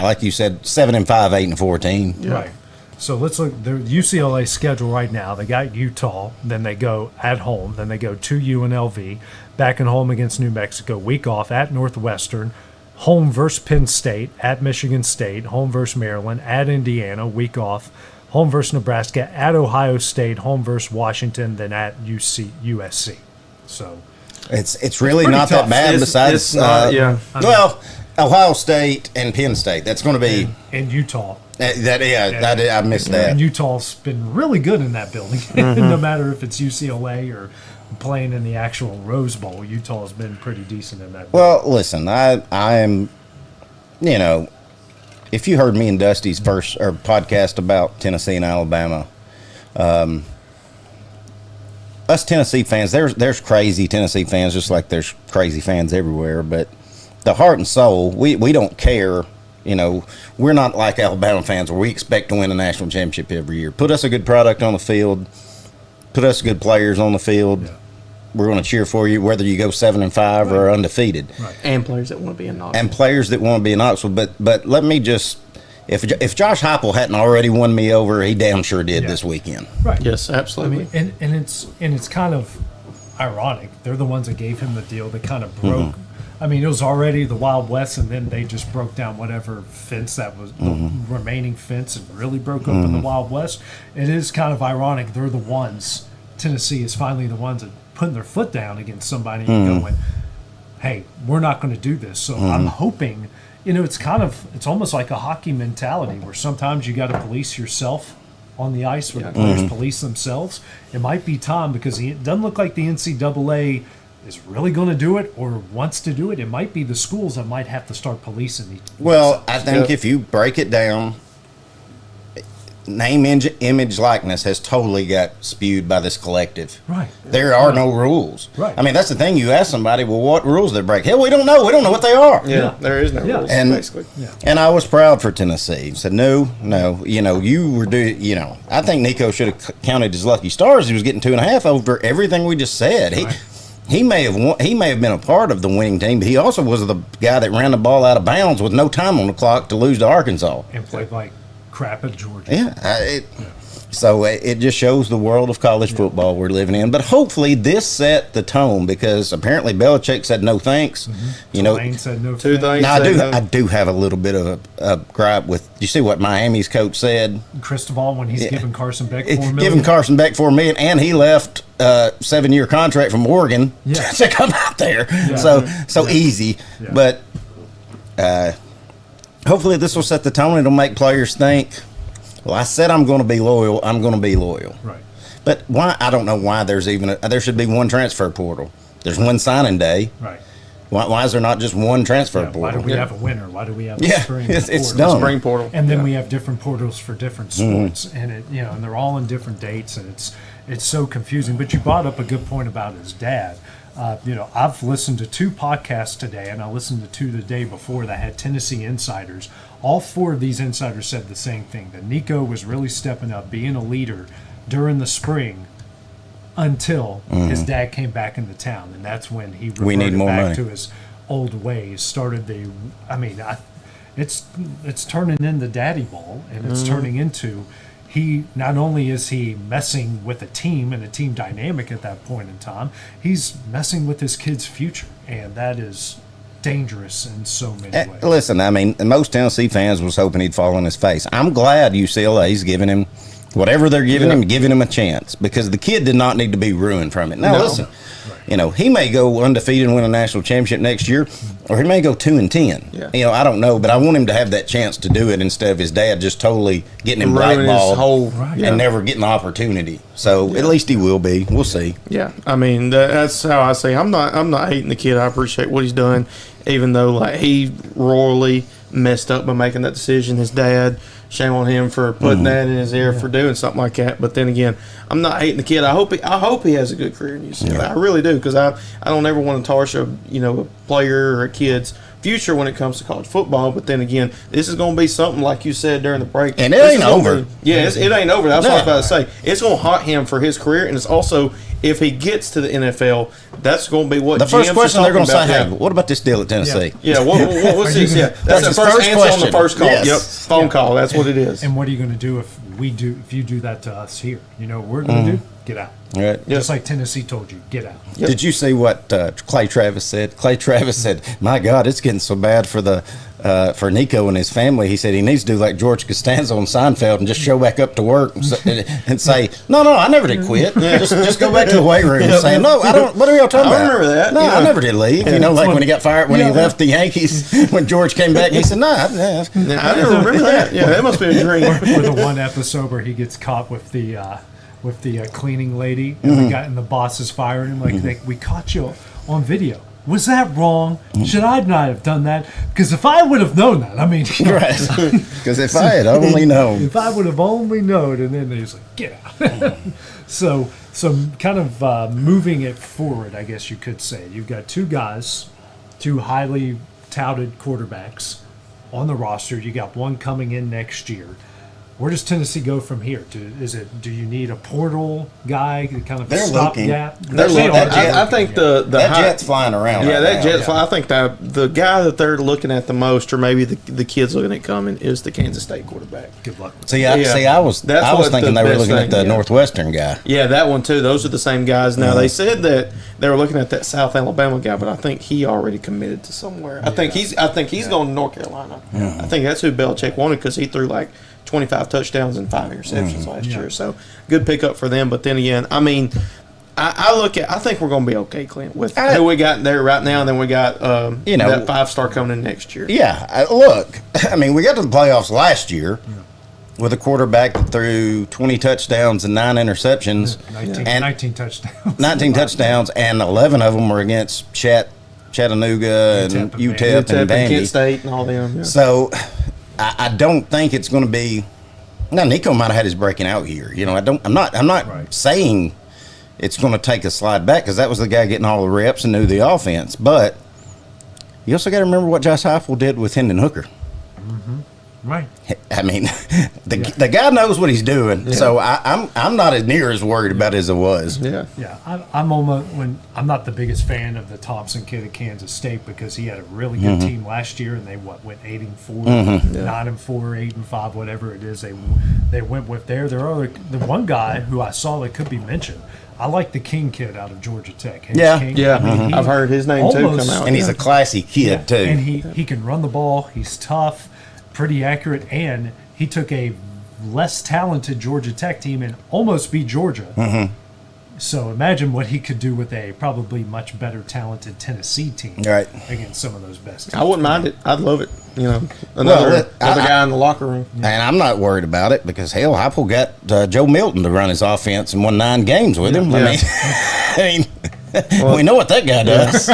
Like you said, 7-5, 8-14. Yeah. Right. So let's look the UCLA schedule right now. They got Utah, then they go at home, then they go to UNLV, back and home against New Mexico, week off at Northwestern, home versus Penn State, at Michigan State, home versus Maryland, at Indiana, week off, home versus Nebraska, at Ohio State, home versus Washington, then at USC. So it's really not tough. that bad. Besides, well, Ohio State and Penn State. That's going to be and Utah. I missed that. And Utah's been really good in that building. No matter if it's UCLA or playing in the actual Rose Bowl, Utah's been pretty decent in that building. Well, listen, I am, if you heard me and Dusty's first podcast about Tennessee and Alabama, us Tennessee fans, there's crazy Tennessee fans just like there's crazy fans everywhere, but the heart and soul, we don't care. We're not like Alabama fans where we expect to win a national championship every year. Put us a good product on the field. Put us good players on the field. Yeah. We're going to cheer for you whether you go 7-5 or undefeated. Right. And players that want to be in Knoxville. And players that want to be in Knoxville. But let me just, if Josh Heupel hadn't already won me over, he damn sure did this weekend. Right. Yes, absolutely. And it's kind of ironic. They're the ones that gave him the deal that kind of broke. It was already the Wild West, and then they just broke down whatever fence that was the remaining fence and really broke open the Wild West. It is kind of ironic. They're the ones, Tennessee is finally the ones that putting their foot down against somebody and going, hey, we're not going to do this. So I'm hoping, it's almost like a hockey mentality where sometimes you got to police yourself on the ice where the players police themselves. It might be time because it doesn't look like the NCAA is really going to do it or wants to do it. It might be the schools that might have to start policing. Well, I think if you break it down, name, image, likeness has totally got spewed by this collective. Right. There are no rules. Right. That's the thing. You ask somebody, well, what rules they break? Hell, we don't know. We don't know what they are. Yeah, there is no rules, basically. And I was proud for Tennessee. Said, no, you were doing, I think Nico should have counted his lucky stars. He was getting 2.5 over everything we just said. Right. He may have been a part of the winning team, but he also was the guy that ran the ball out of bounds with no time on the clock to lose to Arkansas. And played like crap at Georgia. Yeah. So it just shows the world of college football we're living in. But hopefully this set the tone because apparently Belichick said no thanks. Lane said no thanks. Now, I do have a little bit of a gripe with. You see what Miami's coach said? Cristobal when he's giving Carson Beck $4 million. Giving Carson Beck $4 million, and he left a 7-year contract from Oregon to come out there. So easy, but hopefully this will set the tone. It'll make players think. Well, I said I'm going to be loyal. I'm going to be loyal. Right. But why? I don't know why there's even there should be one transfer portal. There's one signing day. Right. Why is there not just one transfer portal? Why do we have a winter? Why do we have a spring it's portal? dumb. Spring portal. And then we have different portals for different sports, and and they're all in different dates, and it's so confusing. But you brought up a good point about his dad. I've listened to 2 podcasts today, and I listened to 2 the day before that had Tennessee insiders. All 4 of these insiders said the same thing, that Nico was really stepping up, being a leader during the spring until his dad came back into town, and that's when he reverted back to his old ways. Started it's turning into daddy ball, and it's turning into he not only is he messing with a team and a team dynamic at that point in time, he's messing with his kid's future, and that is dangerous in so many ways. Listen, I mean, most Tennessee fans was hoping he'd fall on his face. I'm glad UCLA's giving him whatever they're giving him, giving him a chance, because the kid did not need to be ruined from it. Now, listen, he may go undefeated and win a national championship next year, or he may go 2-10. Yeah. I don't know, but I want him to have that chance to do it instead of his dad just totally getting him blackballed and never getting the opportunity. So at least he will be. We'll see. Yeah, I mean that's how I say. I'm not hating the kid. I appreciate what he's done, even though he royally messed up by making that decision. His dad, shame on him for putting that in his ear for doing something like that. But then again, I'm not hating the kid. I hope he has a good career in UCLA. I really do, because I don't ever want to tarnish a player or a kid's future when it comes to college football. But then again, this is going to be something like you said during the break, and it ain't over. It ain't over. That's what I was about to say. It's going to haunt him for his career, and it's also, if he gets to the NFL, that's going to be what the first GMs question they're going to say. About. Hey, what about this deal at Tennessee? What's this? That's the first answer question on the first call. Yes. Yep, phone call. That's what it is. And what are you going to do if you do that to us here? What we're going to do? Get out. Right. Just like Tennessee told you, get out. Yep. Did you see what Clay Travis said? Clay Travis said, "My God, it's getting so bad for Nico and his family." He said he needs to do like George Costanza on Seinfeld and just show back up to work and say, "No, I never did quit. Just go back to the weight room and say, no, I don't. What are y'all talking about? I remember that. No, I never did leave. Like when he got fired, when he left the Yankees, when George came back, he said, I never remember that. Yeah, that must be a dream." Or the one episode where he gets caught with the cleaning lady, and the boss is firing him. We caught you on video. Was that wrong? Should I not have done that? Because if I would have known that, because if I had only known, if I would have only known, and then he's like, get out. So kind of moving it forward, I guess you could say. You've got 2 guys, 2 highly touted quarterbacks on the roster. You got one coming in next year. Where does Tennessee go from here? Do you need a portal guy to kind of stopgap? I think that jet's flying around. Yeah, that jet's flying. I think the guy that they're looking at the most, or maybe the kids looking at coming, is the Kansas State quarterback. Good luck. I was thinking they were looking at the Northwestern guy. Yeah, that one too. Those are the same guys. Now they said that they were looking at that South Alabama guy, but I think he already committed to somewhere. I think he's going to North Carolina. I think that's who Belichick wanted, because he threw like 25 touchdowns and 5 interceptions last year. So good pickup for them. But then again, I mean, I think we're going to be okay, Clint, with who we got there right now, and then we got that 5-star coming in next year. Yeah, look, I mean, we got to the playoffs last year with a quarterback that threw 20 touchdowns and 9 interceptions. 19 touchdowns. 19 touchdowns, and 11 of them were against Chattanooga and UTEP and Vandy. Kent State and all them. Yeah. So I don't think it's going to be. Now Nico might have had his breaking out year. I'm not saying it's going to take a slide back, because that was the guy getting all the reps and knew the offense. But you also got to remember what Josh Heupel did with Hendon Hooker. Right. I mean, the guy knows what he's doing. Yeah. So I'm not as near as worried about it as I was. Yeah. I'm not the biggest fan of the Thompson kid at Kansas State, because he had a really good team last year, and they went 8-4, 9-4, 8-5, whatever it is. They went with there. The one guy who I saw that could be mentioned. I like the King kid out of Georgia Tech. King. I've heard his name too come out, and he's a classy kid too. And he can run the ball. He's tough, pretty accurate, and he took a less talented Georgia Tech team and almost beat Georgia. So imagine what he could do with a probably much better talented Tennessee team against some of those best teams. I wouldn't mind it. I'd love it. another guy in the locker room. And I'm not worried about it because, hell, Heupel got Joe Milton to run his offense and won 9 games with him. Yeah. I mean, we know what that guy does.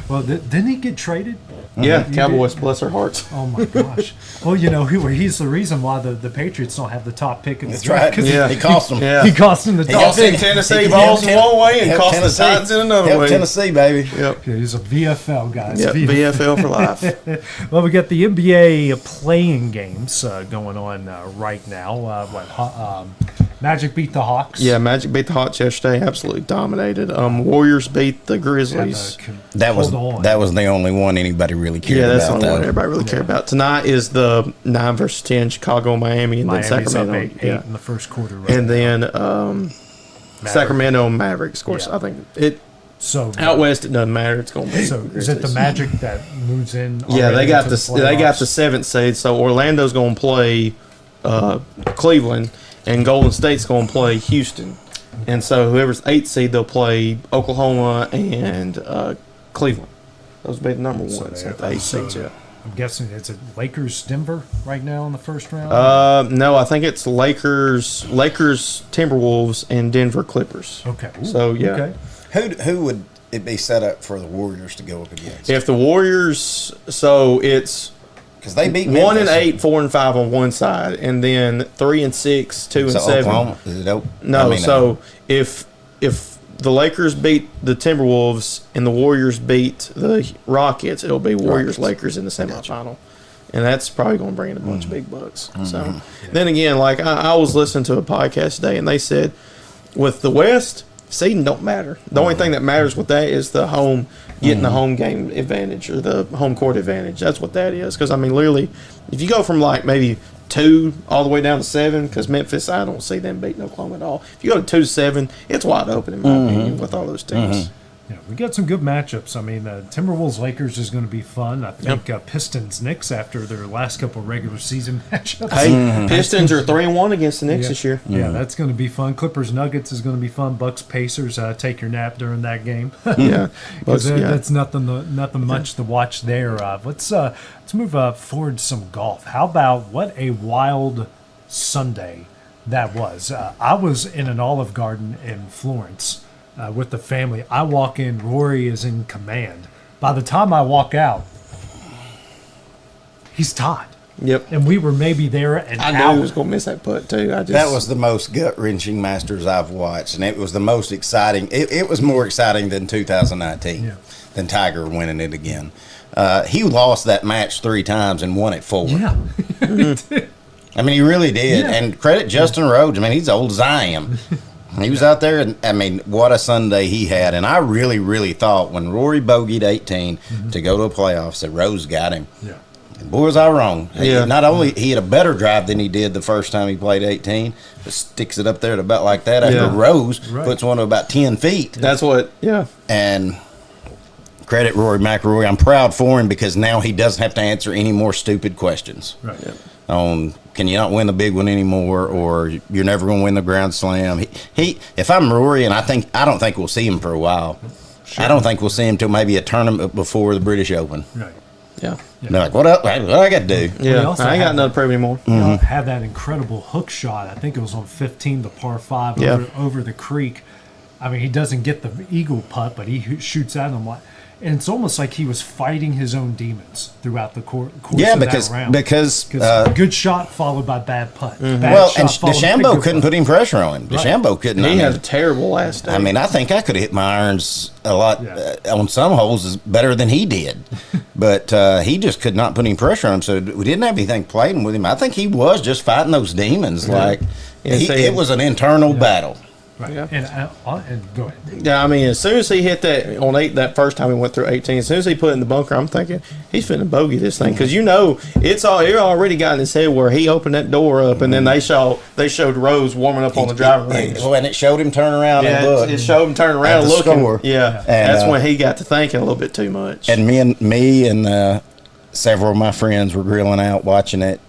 Well, didn't he get traded? Yeah, Cowboys, bless their hearts. Oh my gosh! Well, he's the reason why the Patriots don't have the top pick in the That's draft. right. Yeah, he cost them. Yeah. He cost them the top pick. Tennessee balls in one way and cost the Titans in another way. Tennessee, baby. Yep. He's a VFL guy. Yep, VFL for life. Well, we got the NBA playing games going on right now. Magic beat the Hawks. Yeah, Magic beat the Hawks yesterday. Absolutely dominated. Warriors beat the Grizzlies. That was the only one anybody really cared about. Yeah, that's the only one everybody really cared about. Tonight is the 9 versus 10 Chicago, Miami, and then Sacramento. Up 8 in the first quarter. Right and then Sacramento Mavericks. Of course, I think it. So out west, it doesn't matter. It's going to be. So is it the Magic that moves in? Yeah, they got the 7th seed. So Orlando's going to play Cleveland, and Golden State's going to play Houston. And so whoever's 8th seed, they'll play Oklahoma and Cleveland. Those will be the number one. So the 8th seeds, yeah. I'm guessing it's Lakers Denver right now in the first round. No, I think it's Lakers Timberwolves and Denver Clippers. Okay. Ooh, so yeah. Okay. Who would it be set up for the Warriors to go up against? If the Warriors, so it's because they beat 1 and 8, 4 and 5 on one side, and then 3 and 6, 2 and 7. Oklahoma? Is it No, if the Lakers beat the Timberwolves and the Warriors beat the Rockets, it'll be Warriors-Lakers in the semifinal. And that's probably going to bring in a bunch of big bucks. So then again, like I was listening to a podcast today, and they said with the West, seeding don't matter. The only thing that matters with that is the home, getting the home game advantage or the home court advantage. That's what that is. Because, I mean, literally, if you go from like maybe 2 all the way down to 7, because Memphis, I don't see them beating Oklahoma at all. If you go to 2 to 7, it's wide open in my opinion with all those teams. Yeah, we got some good matchups. I mean, Timberwolves Lakers is going to be fun. I think Pistons Knicks after their last couple regular season matchups. Hey, Pistons are 3-1 against the Knicks this year. Yeah, that's going to be fun. Clippers Nuggets is going to be fun. Bucks Pacers, take your nap during that game. Because that's nothing much to watch there. Let's move forward to some golf. How about what a wild Sunday that was? I was in an Olive Garden in Florence. With the family. I walk in, Rory is in command. By the time I walk out, he's tied. Yep. And we were maybe there an I hour. knew he was going to miss that putt, too. That was the most gut-wrenching Masters I've watched, and it was the most exciting. It was more exciting than 2019, than Tiger winning it again. He lost that match 3 times and won it 4. Yeah. I mean, he really did. Yeah. And credit Justin Rhodes. I mean, he's old as I am. He was out there, and I mean, what a Sunday he had. And I really, really thought when Rory bogeyed 18 to go to a playoffs that Rose got him. Yeah. And boy, was I wrong. Yeah. Not only he had a better drive than he did the first time he played 18, but sticks it up there at about like that after Rose puts one to about 10 feet. That's what, And credit Rory McIlroy. I'm proud for him because now he doesn't have to answer any more stupid questions. Right. Yeah. On can you not win the big one anymore, or you're never going to win the Grand Slam. He if I'm Rory, and I don't think we'll see him for a while. Sure. I don't think we'll see him till maybe a tournament before the British Open. Right. Yeah. They're like, what up? What I got to do? Yeah. I ain't got nothing to prove anymore. Had that incredible hook shot. I think it was on 15, the par 5 over the creek. I mean, he doesn't get the eagle putt, but he shoots at him. And it's almost like he was fighting his own demons throughout the course of that round. Because good shot followed by bad putt. Bad and DeChambeau couldn't put any pressure on him. DeChambeau couldn't. He had a terrible last day. I mean, I think I could have hit my irons a lot on some holes is better than he did. But he just could not put any pressure on him. So we didn't have anything playing with him. I think he was just fighting those demons. It was an internal battle. Right. Yeah. And go ahead. Yeah, I mean, as soon as he hit that on 8, that first time he went through 18, as soon as he put it in the bunker, I'm thinking he's finna bogey this thing because it already got in his head where he opened that door up and then they showed Rose warming up on the driving range. And it showed him turn around and look. It showed him turning around and looking. Score. Yeah, and that's when he got to thinking a little bit too much. And me and several of my friends were grilling out watching it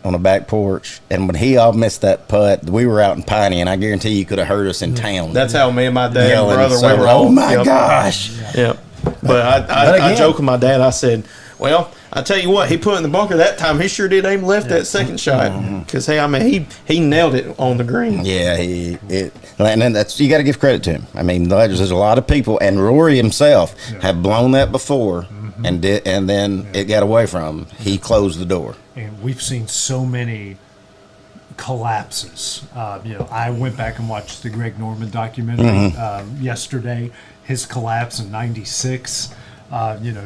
on the back porch, and when he all missed that putt, we were out in Piney, and I guarantee you could have heard us in town. That's how me and my dad and brother went. Oh my gosh! Yep. But I joked with my dad. I said, "Well, I tell you what, he put in the bunker that time. He sure did aim left that second shot. Because, hey, I mean, he nailed it on the green. Yeah, and then that's, you got to give credit to him. I mean, there's a lot of people, and Rory himself have blown that before, and then it got away from him. He closed the door. And we've seen so many collapses. I went back and watched the Greg Norman documentary yesterday. His collapse in '96.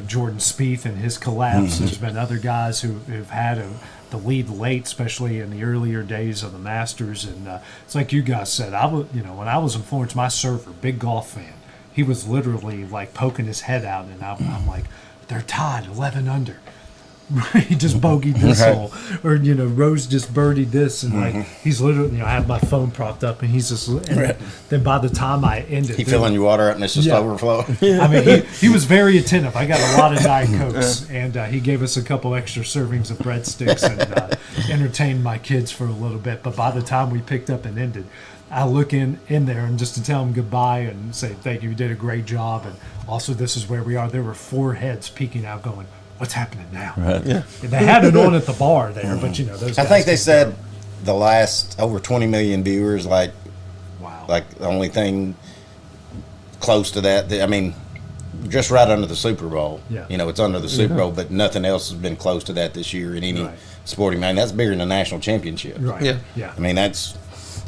Jordan Spieth and his collapse. There's been other guys who've had the lead late, especially in the earlier days of the Masters. And it's like you guys said. When I was in Florence, my server, big golf fan, he was literally like poking his head out, and I'm like, they're tied 11 under. He just bogeyed this hole, or Rose just birdied this, and like he's literally, I have my phone propped up, and he's just. And then by the time I ended, he filling your water up, and it's just overflowing. I mean, he was very attentive. I got a lot of Diet Cokes, and he gave us a couple extra servings of breadsticks, and entertained my kids for a little bit. But by the time we picked up and ended, I look in there, and just to tell him goodbye and say thank you, you did a great job, and also this is where we are. There were 4 heads peeking out, going, what's happening now? Right. Yeah. And they had it on at the bar there, but those guys. I think they said the last over 20 million viewers, like the only thing close to that. I mean, just right under the Super Bowl. Yeah. It's under the Super Bowl, but nothing else has been close to that this year in any sporting. Man, that's bigger than the national championship. Right. Yeah. I mean,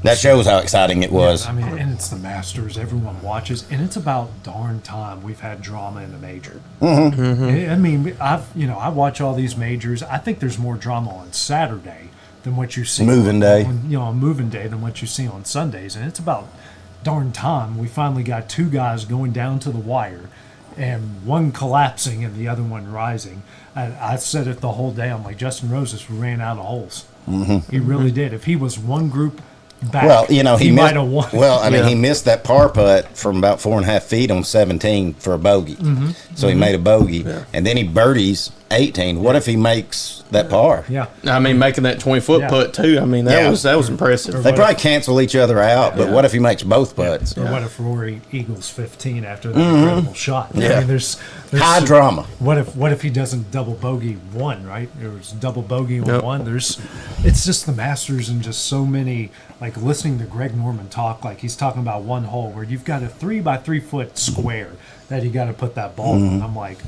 that shows how exciting it was. Yeah, I mean, and it's the Masters. Everyone watches, and it's about darn time we've had drama in the major. I mean, I watch all these majors. I think there's more drama on Saturday than what you see moving day than what you see on Sundays, and it's about darn time we finally got 2 guys going down to the wire, and one collapsing and the other one rising. I said it the whole day. I'm like, Justin Rose just ran out of holes. He really did. If he was one group back, well, he might have won. Well, I mean, he missed that par putt from about 4.5 feet on 17 for a bogey. So he made a bogey, and then he birdies 18. What if he makes that par? Yeah, I mean, making that 20-foot putt too. I mean, that was impressive. They probably cancel each other out, but what if he makes both putts? Or what if Rory eagles 15 after that incredible shot? Yeah. I mean, there's high drama. What if he doesn't double bogey one? Right, there's double bogey on one. It's just the Masters, and just so many. Like listening to Greg Norman talk, like he's talking about one hole where you've got a 3 by 3 foot square that you got to put that ball on. I'm like,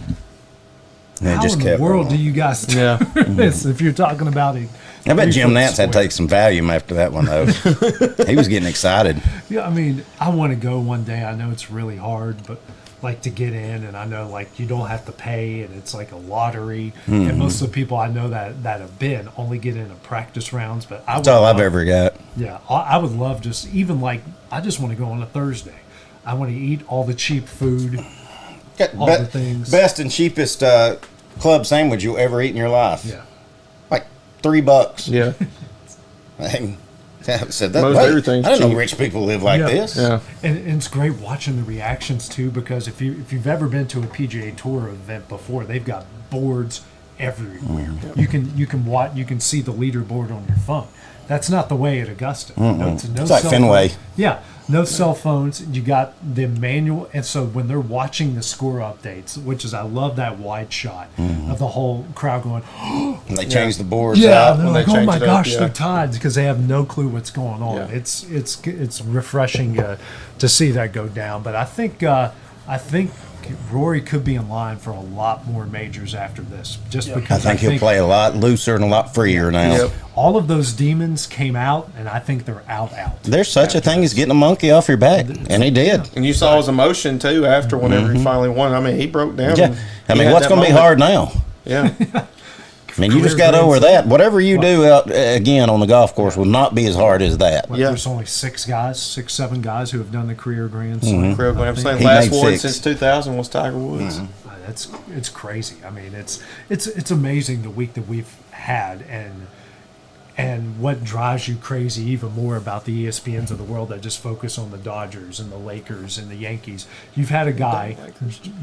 how in the world do you guys do this if you're talking about it? I bet Jim Nantz had to take some Valium after that one, though. He was getting excited. Yeah, I mean, I want to go one day. I know it's really hard, but like to get in, and I know like you don't have to pay, and it's like a lottery. And most of the people I know that have been only get into practice rounds. But that's all I've ever got. Yeah, I would love just even like I just want to go on a Thursday. I want to eat all the cheap food, all the things. Best and cheapest club sandwich you'll ever eat in your life. Yeah, like $3. Yeah. I said that. I didn't know rich people live like this. Yeah, and it's great watching the reactions too, because if you've ever been to a PGA Tour event before, they've got boards everywhere. You can see the leaderboard on your phone. That's not the way at Augusta. It's like Fenway. Yeah, no cell phones. You got the manual, and so when they're watching the score updates, which is I love that wide shot of the whole crowd going. And they change the boards out. And they're like, oh my gosh, they're tied, because they have no clue what's going on. Yeah. It's refreshing to see that go down. But I think Rory could be in line for a lot more majors after this, just because I think he'll play a lot looser and a lot freer now. Yep. All of those demons came out, and I think they're out. There's such a thing as getting a monkey off your back, and he did. And you saw his emotion too after whenever he finally won. I mean, he broke down. Yeah. I mean, what's going to be hard now? Yeah. I mean, you just got over that. Whatever you do out again on the golf course will not be as hard as that. There's only 7 guys who have done the career Grand Slam. Career Grand Slam. Last one since 2000 was Tiger Woods. It's crazy. I mean, it's amazing the week that we've had, and what drives you crazy even more about the ESPNs of the world that just focus on the Dodgers and the Lakers and the Yankees. You've had a guy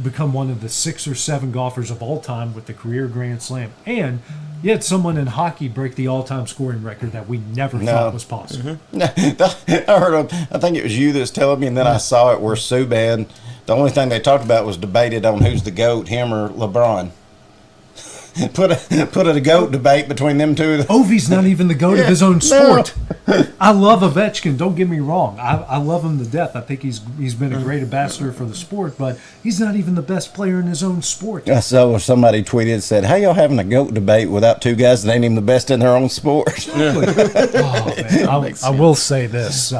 become one of the 6 or 7 golfers of all time with the career Grand Slam, and you had someone in hockey break the all-time scoring record that we never thought was possible. I heard I think it was you that was telling me, and then I saw it where Subban, the only thing they talked about was debated on who's the GOAT, him or LeBron. put a GOAT debate between them two. Ovi's not even the GOAT of his own sport. I love Ovechkin. Don't get me wrong. I love him to death. I think he's been a great ambassador for the sport, but he's not even the best player in his own sport. I saw somebody tweeted and said, "How y'all having a GOAT debate without two guys that ain't even the best in their own sport?" I will say this.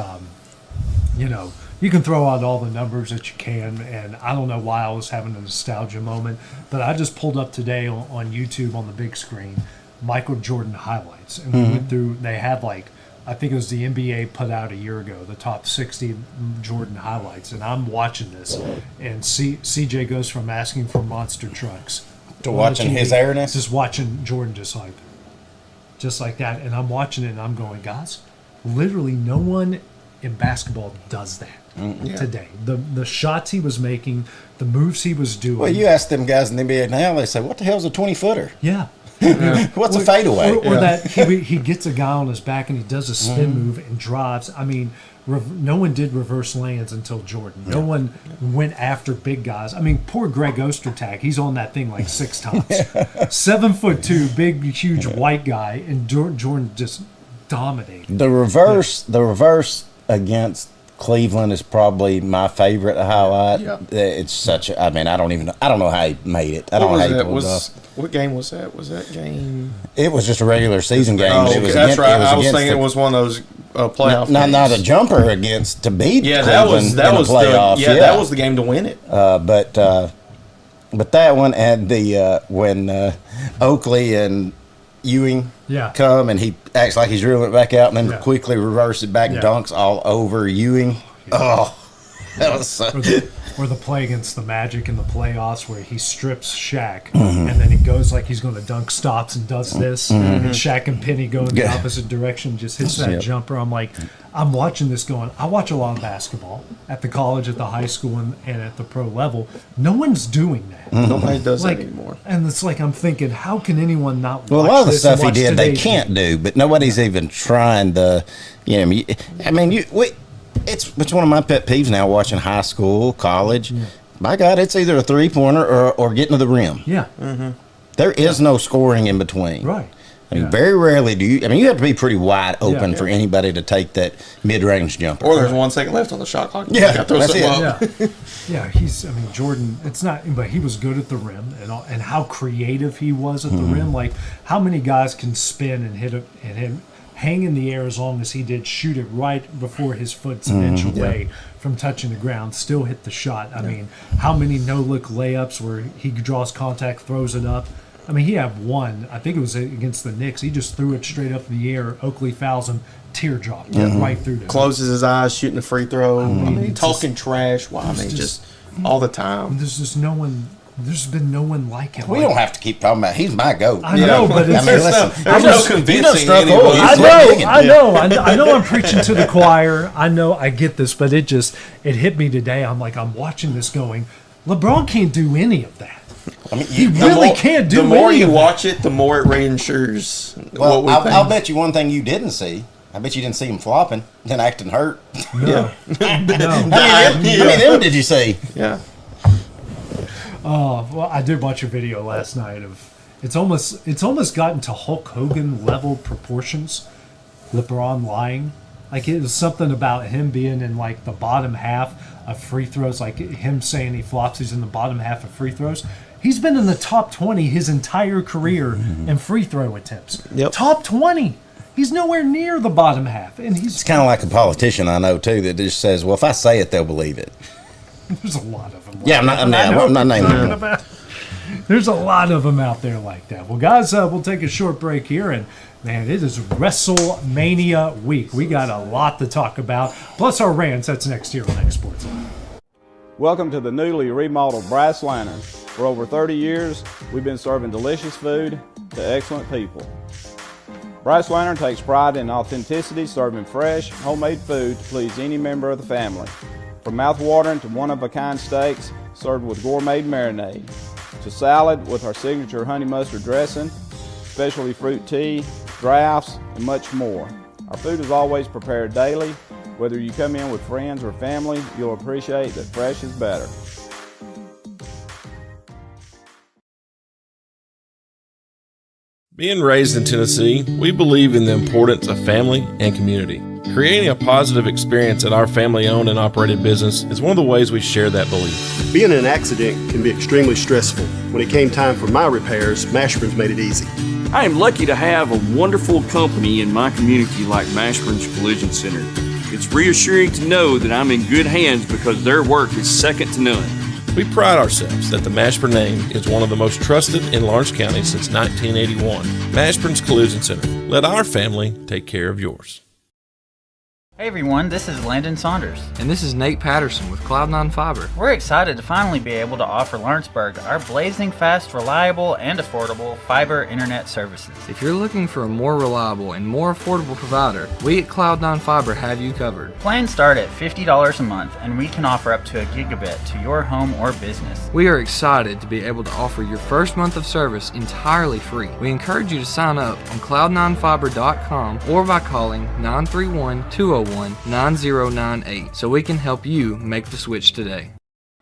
You can throw out all the numbers that you can, and I don't know why I was having a nostalgia moment, but I just pulled up today on YouTube on the big screen Michael Jordan highlights, and we went through. They had I think it was the NBA put out a year ago, the top 60 Jordan highlights, and I'm watching this, and CJ goes from asking for monster trucks to watching his airness, just watching Jordan just like that, and I'm watching it and I'm going, guys, literally no one in basketball does that today. The shots he was making, the moves he was doing. Well, you ask them guys in the NBA now, they say, "What the hell's a 20-footer?" Yeah. What's a fadeaway? Or that he gets a guy on his back and he does a spin move and drives. I mean, no one did reverse lands until Jordan. No one went after big guys. I mean, poor Greg Ostertag. He's on that thing like 6 times. 7'2", big, huge white guy, and Jordan just dominated. The reverse against Cleveland is probably my favorite highlight. Yeah. It's such a, I don't know how he made it. I don't know how he pulled it off. What game was that? Was that game? It was just a regular season game. Oh, okay. That's right. I was thinking it was one of those playoff games. Not a jumper to beat Cleveland in the playoffs. That was the game to win it. But that one and the when Oakley and Ewing come and he acts like he's reeling it back out and then quickly reverses it back and dunks all over Ewing. Oh, that was so. Or the play against the Magic in the playoffs where he strips Shaq and then he goes like he's going to dunk, stops and does this, and Shaq and Penny go in the opposite direction, just hits that jumper. I'm like, I'm watching this going. I watch a lot of basketball at the college, at the high school, and at the pro level. No one's doing that. Nobody does that anymore. And it's like I'm thinking, how can anyone not watch Well, a lot of the this stuff and he watch did, they today's can't game? do, but nobody's even trying to, it's one of my pet peeves now watching high school, college. By God, it's either a three-pointer or getting to the rim. Yeah. There is no scoring in between. Right. I mean, very rarely do you. You have to be pretty wide open for anybody to take that mid-range jumper. Or there's 1 second left on the shot clock. Yeah, that's it. Yeah, Jordan, it's not, but he was good at the rim and how creative he was at the rim. Like, how many guys can spin and hit and him hang in the air as long as he did, shoot it right before his foot's an inch away from touching the ground, still hit the shot. I mean, how many no-look layups where he draws contact, throws it up? I mean, he had one. I think it was against the Knicks. He just threw it straight up in the air. Oakley fouls him, teardrop right through them. Closes his eyes, shooting a free throw. Talking trash. Wow, just all the time. There's just no one. There's been no one like him. We don't have to keep talking about. He's my GOAT. I know, but it's listen. There's no convincing anyone. I know. I'm preaching to the choir. I know. I get this, but it hit me today. I'm watching this going. LeBron can't do any of that. He really can't do. The more you watch it, the more it reinsures. Well, I'll bet you one thing you didn't see. I bet you didn't see him flopping, then acting hurt. No. How many of them did you see? Yeah. Oh, well, I did watch a video last night of it's almost gotten to Hulk Hogan level proportions. LeBron lying, like it was something about him being in like the bottom half of free throws, like him saying he flops. He's in the bottom half of free throws. He's been in the top 20 his entire career in free throw attempts. Top 20. He's nowhere near the bottom half, and It's kind of like a politician I know too that just says, "Well, if I say it, they'll believe it." There's a lot of them. Yeah, I'm not naming them. There's a lot of them out there like that. Well, guys, we'll take a short break here, and man, it is Wrestlemania week. We got a lot to talk about, plus our rants. That's next here on xSports. Welcome to the newly remodeled Bryce Lantern. For over 30 years, we've been serving delicious food to excellent people. Bryce Lantern takes pride in authenticity, serving fresh, homemade food to please any member of the family. From mouth-watering to one-of-a-kind steaks served with gourmet marinade, to salad with our signature honey mustard dressing, specialty fruit tea, drafts, and much more. Our food is always prepared daily. Whether you come in with friends or family, you'll appreciate that fresh is better. Being raised in Tennessee, we believe in the importance of family and community. Creating a positive experience at our family-owned and operated business is one of the ways we share that belief. Being in an accident can be extremely stressful. When it came time for my repairs, Mashburn's made it easy. I am lucky to have a wonderful company in my community like Mashburn's Collision Center. It's reassuring to know that I'm in good hands because their work is second to none. We pride ourselves that the Mashburn name is one of the most trusted in Lawrence County since 1981. Mashburn's Collision Center. Let our family take care of yours. Hey everyone, this is Landon Saunders. And this is Nate Patterson with Cloud9 Fiber. We're excited to finally be able to offer Lawrenceburg our blazing fast, reliable, and affordable fiber internet services. If you're looking for a more reliable and more affordable provider, we at Cloud9 Fiber have you covered. Plans start at $50 a month, and we can offer up to a gigabit to your home or business. We are excited to be able to offer your first month of service entirely free. We encourage you to sign up on cloud9fiber.com or by calling 931-201-9098 so we can help you make the switch today.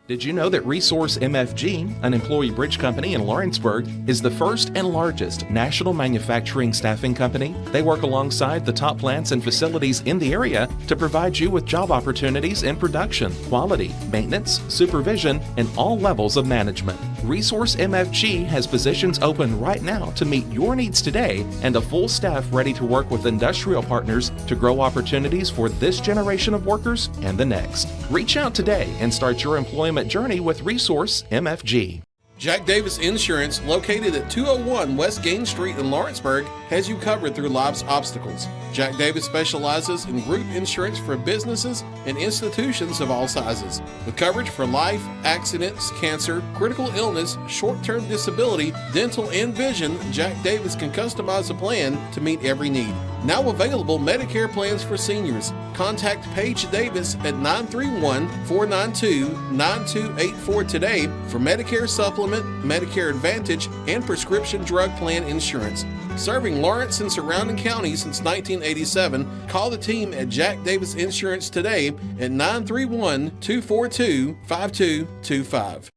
Did you know that Resource MFG, an employee bridge company in Lawrenceburg, is the first and largest national manufacturing staffing company? They work alongside the top plants and facilities in the area to provide you with job opportunities in production, quality, maintenance, supervision, and all levels of management. Resource MFG has positions open right now to meet your needs today and a full staff ready to work with industrial partners to grow opportunities for this generation of workers and the next. Reach out today and start your employment journey with Resource MFG. Jack Davis Insurance, located at 201 West Gain Street in Lawrenceburg, has you covered through life's obstacles. Jack Davis specializes in group insurance for businesses and institutions of all sizes. With coverage for life, accidents, cancer, critical illness, short-term disability, dental, and vision, Jack Davis can customize a plan to meet every need. Now available Medicare plans for seniors. Contact Paige Davis at 931-492-9284 today for Medicare Supplement, Medicare Advantage, and prescription drug plan insurance. Serving Lawrence and surrounding counties since 1987, call the team at Jack Davis Insurance today at 931-242-5225.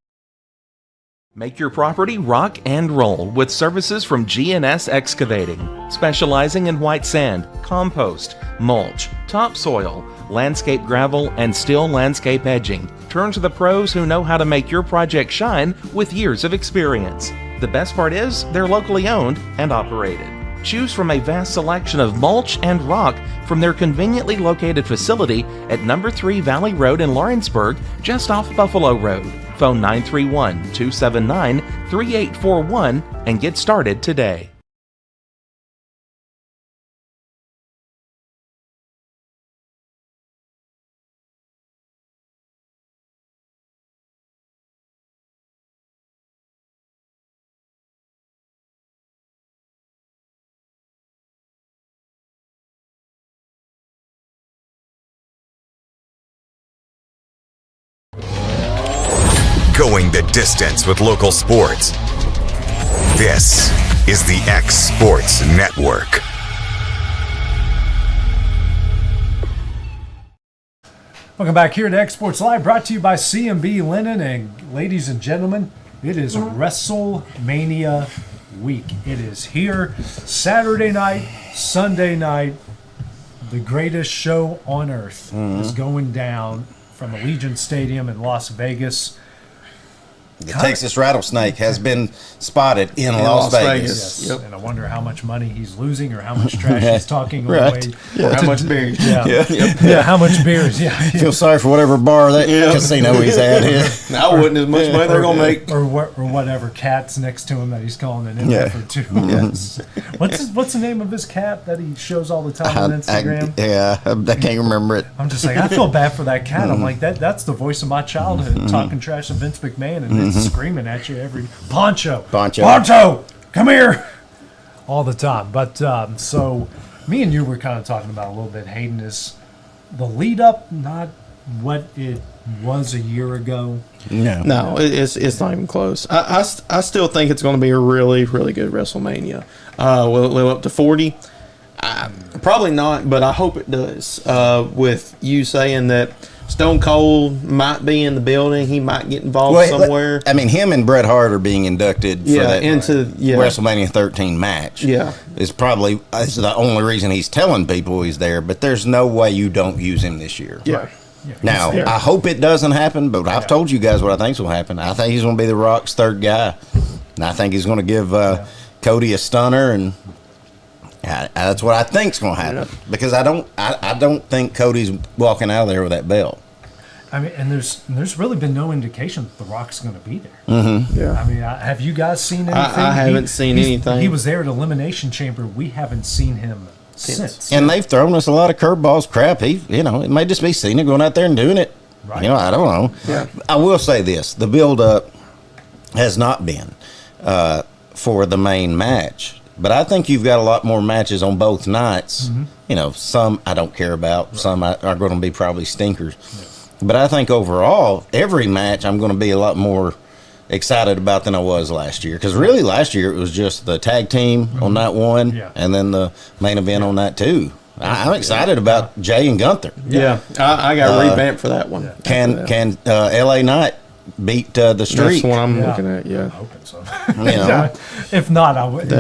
Make your property rock and roll with services from GNS Excavating, specializing in white sand, compost, mulch, topsoil, landscape gravel, and steel landscape edging. Turn to the pros who know how to make your project shine with years of experience. The best part is they're locally owned and operated. Choose from a vast selection of mulch and rock from their conveniently located facility at number 3 Valley Road in Lawrenceburg, just off Buffalo Road. Phone 931-279-3841 and get started today. Going the distance with local sports. This is the xSports Network. Welcome back here to xSports Live, brought to you by CNB Linen. And ladies and gentlemen, it is Wrestlemania week. It is here. Saturday night, Sunday night, the greatest show on earth is going down from Allegiant Stadium in Las Vegas. The Texas rattlesnake has been spotted in Las Vegas. Yes. Yep. And I wonder how much money he's losing or how much trash he's talking away. Yeah. How much beers. Yeah, how much beers. Yeah. Feel sorry for whatever bar that casino he's at. I wouldn't as much money they're going to make. Or whatever cat's next to him that he's calling an in for too. Yes. What's the name of his cat that he shows all the time on Instagram? I can't remember it. I'm just like, I feel bad for that cat. I'm like, that's the voice of my childhood, talking trash to Vince McMahon and screaming at you every Poncho, come here, all the time. But so me and you were kind of talking about a little bit. Hayden, is the lead up not what it was a year ago? No, it's not even close. I still think it's going to be a really, really good WrestleMania. Will it live up to 40? Probably not, but I hope it does. With you saying that Stone Cold might be in the building. He might get involved somewhere. I mean, him and Bret Hart are being inducted for that into WrestleMania 13 match. Yeah. It's the only reason he's telling people he's there, but there's no way you don't use him this year. Yeah. Now, I hope it doesn't happen, but I've told you guys what I think's will happen. I think he's going to be The Rock's third guy, and I think he's going to give Cody a stunner, and that's what I think's going to happen. Because I don't think Cody's walking out of there with that belt. I mean, and there's really been no indication that The Rock's going to be there. Mm-hmm. Yeah. I mean, have you guys seen anything? I haven't seen anything. He was there at Elimination Chamber. We haven't seen him since. And they've thrown us a lot of curveballs. Crap, it may just be Cena going out there and doing it. Right. I don't know. Yeah. I will say this: the build-up has not been for the main match, but I think you've got a lot more matches on both nights. Mm-hmm. Some I don't care about. Right. Some are going to be probably stinkers. Yeah. But I think overall, every match I'm going to be a lot more excited about than I was last year. Because really, last year it was just the tag team on night one, and then the main event on night two. I'm excited about Jay and Gunther. Yeah, I got revamped for that one. Can LA Knight beat the Streak? That's what I'm looking at. Yeah, I'm hoping so. If not, I would.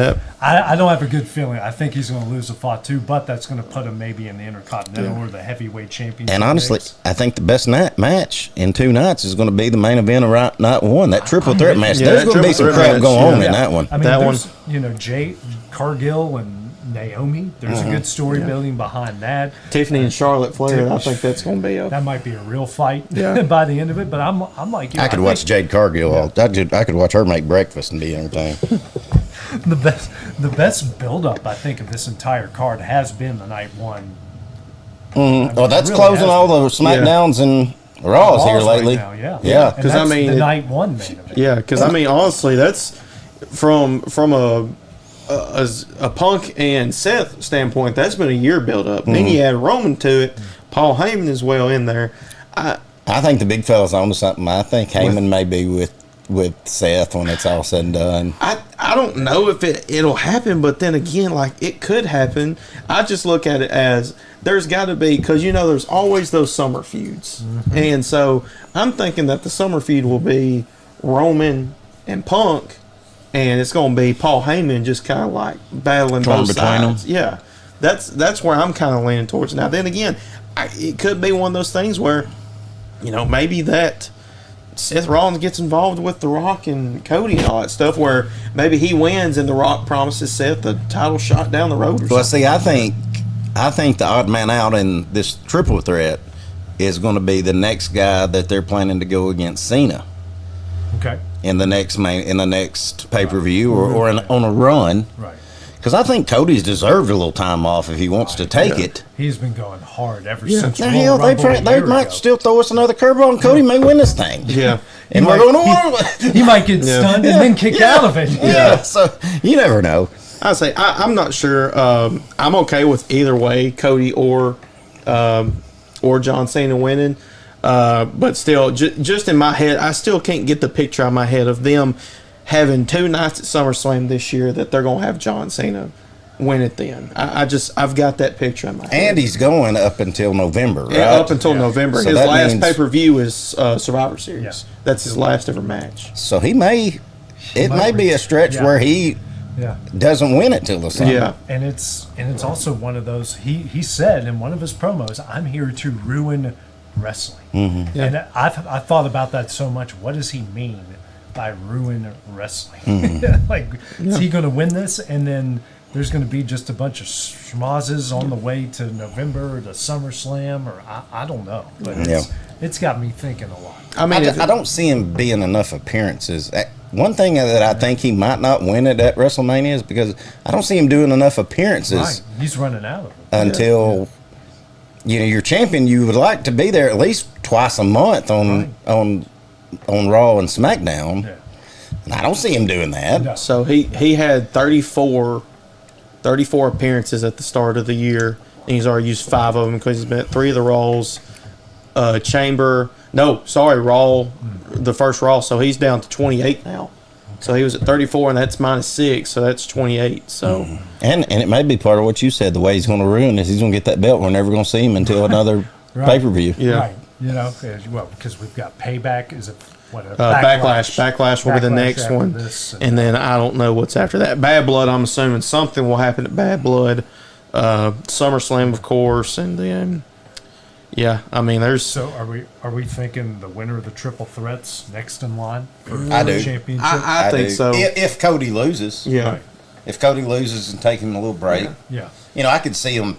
I don't have a good feeling. I think he's going to lose a Fatu, but that's going to put him maybe in the Intercontinental or the heavyweight championship. And honestly, I think the best match in 2 nights is going to be the main event of night one. That triple threat match. There's going to be some crap going on in that one. I mean, there's Jay Cargill and Naomi. There's a good story building behind that. Tiffany and Charlotte Flair. I think that's going to be that might be a real fight by the end of it. But I'm like, I could watch Jade Cargill. I could watch her make breakfast and be entertained. The best build-up, I think, of this entire card has been the night one. Mm-hmm. Well, that's really closing all the SmackDowns and Raws here lately. Right now, yeah. Because I mean, the night one main event. Yeah, because I mean, honestly, that's from a Punk and Seth standpoint. That's been a year build-up. Mm-hmm. Then you add Roman to it. Paul Heyman as well in there. I think the big fella's on to something. I think Heyman may be with Seth when it's all said and done. I don't know if it'll happen, but then again, like, it could happen. I just look at it as there's got to be, because there's always those summer feuds. Mm-hmm. And so I'm thinking that the summer feud will be Roman and Punk, and it's going to be Paul Heyman just kind of like battling both sides. Yeah, that's where I'm kind of leaning towards. Now, then again, it could be one of those things where, maybe that Seth Rollins gets involved with The Rock and Cody and all that stuff, where maybe he wins and The Rock promises Seth a title shot down the road. Well, see, I think the odd man out in this triple threat is going to be the next guy that they're planning to go against Cena. Okay. In the next pay-per-view or on a run. Right. Because I think Cody's deserved a little time off if he wants to take it. He's been going hard ever since. Now, hell, they might still throw us another curveball, and Cody may win this thing. Yeah. And we're going to he might get stunned and then kick out of it. Yeah. So you never know. I say I'm not sure. I'm okay with either way, Cody or John Cena winning. But still, just in my head, I still can't get the picture out of my head of them having 2 nights at SummerSlam this year that they're going to have John Cena win it then. I've got that picture in my head. And he's going up until November, right? Yeah, up until November. So his last pay-per-view is Survivor Series. Yeah. That's his last ever match. So it may be a stretch where he doesn't win it till the summer. Yeah. And it's also one of those, he said in one of his promos, I'm here to ruin wrestling. Mm-hmm. Yeah. And I thought about that so much. What does he mean by ruin wrestling? Mm-hmm. Is he going to win this, and then there's going to be just a bunch of schmozzes on the way to November or to SummerSlam, or I don't know, but it's got me thinking a lot. I mean, I don't see him being enough appearances. One thing that I think he might not win it at WrestleMania is because I don't see him doing enough appearances. Right, he's running out of it until your champion. You would like to be there at least twice a month on Raw and SmackDown. Yeah. And I don't see him doing that. No. So he had 34 appearances at the start of the year, and he's already used 5 of them because he's been at 3 of the Raws. Raw, the first Raw. So he's down to 28 now. So he was at 34, and that's -6, so that's 28. So and it may be part of what you said. The way he's going to ruin this, he's going to get that belt. We're never going to see him until another pay-per-view. Yeah. Right. You know, well, because we've got Payback. Is it what? Backlash will be the next one, and then I don't know what's after that. Bad Blood. I'm assuming something will happen at Bad Blood. SummerSlam, of course, and then I mean, there's. So are we thinking the winner of the triple threats next in line for I do. the championship? I think so. If Cody loses, Right. If Cody loses and take him a little break, Yeah. you know, I could see him.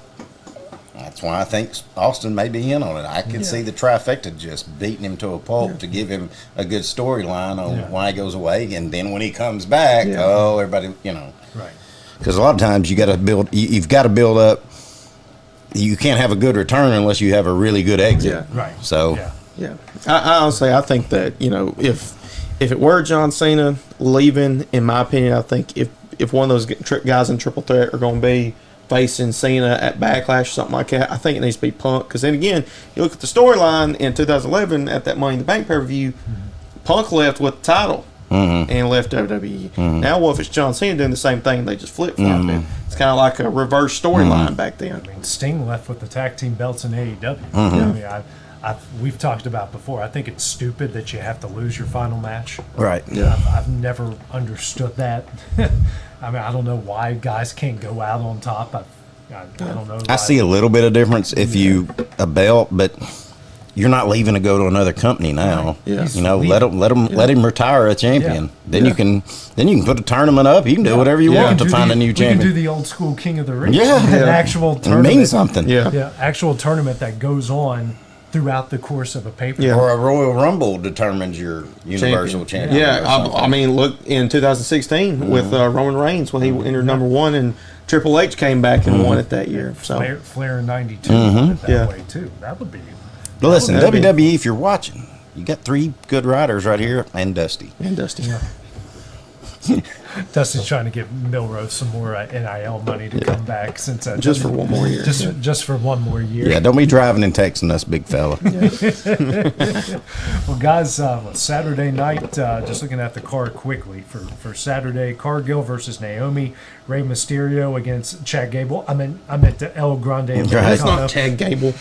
That's why I think Austin may be in on it. I could see the trifecta just beating him to a pulp to give him a good storyline on why he goes away, and then when he comes back, everybody, you know, Right. because a lot of times you got to build. You've got to build up. You can't have a good return unless you have a really good exit. Yeah. Right. So I honestly, I think that, you know, if it were John Cena leaving, in my opinion, I think if one of those guys in triple threat are going to be facing Cena at Backlash or something like that, I think it needs to be Punk. Because then again, you look at the storyline in 2011 at that Money in the Bank pay-per-view, Punk left with the title and left WWE. Now, what if it's John Cena doing the same thing and they just flip-flop it? It's kind of like a reverse storyline back then. I mean, Sting left with the tag team belts in AEW. I mean, we've talked about before. I think it's stupid that you have to lose your final match. Right. Yeah. I've never understood that. I mean, I don't know why guys can't go out on top. I don't know. I see a little bit of difference if you a belt, but you're not leaving to go to another company now. Yeah. You know, let him retire a champion. Then you can put a tournament up. You can do whatever you want to find a new champion. We can do the old school King of the Ring. Yeah. An actual tournament. It means something. Yeah. Actual tournament that goes on throughout the course of a pay-per-view. Or a Royal Rumble determines your Universal Champion. Yeah, I mean, look, in 2016 with Roman Reigns when he entered number one, and Triple H came back and won it that year. So Flair in '92 that way too. That would be. But listen, WWE, if you're watching, you got 3 good riders right here, and Dusty. Yeah. Dusty's trying to give Milrose some more NIL money to come back since just for one more year. Just for one more year. Yeah, don't be driving and texting us, big fella. Well, guys, Saturday night, just looking at the card quickly for Saturday, Cargill versus Naomi, Rey Mysterio against Chad Gable. I meant the El Grande. That's not Chad Gable.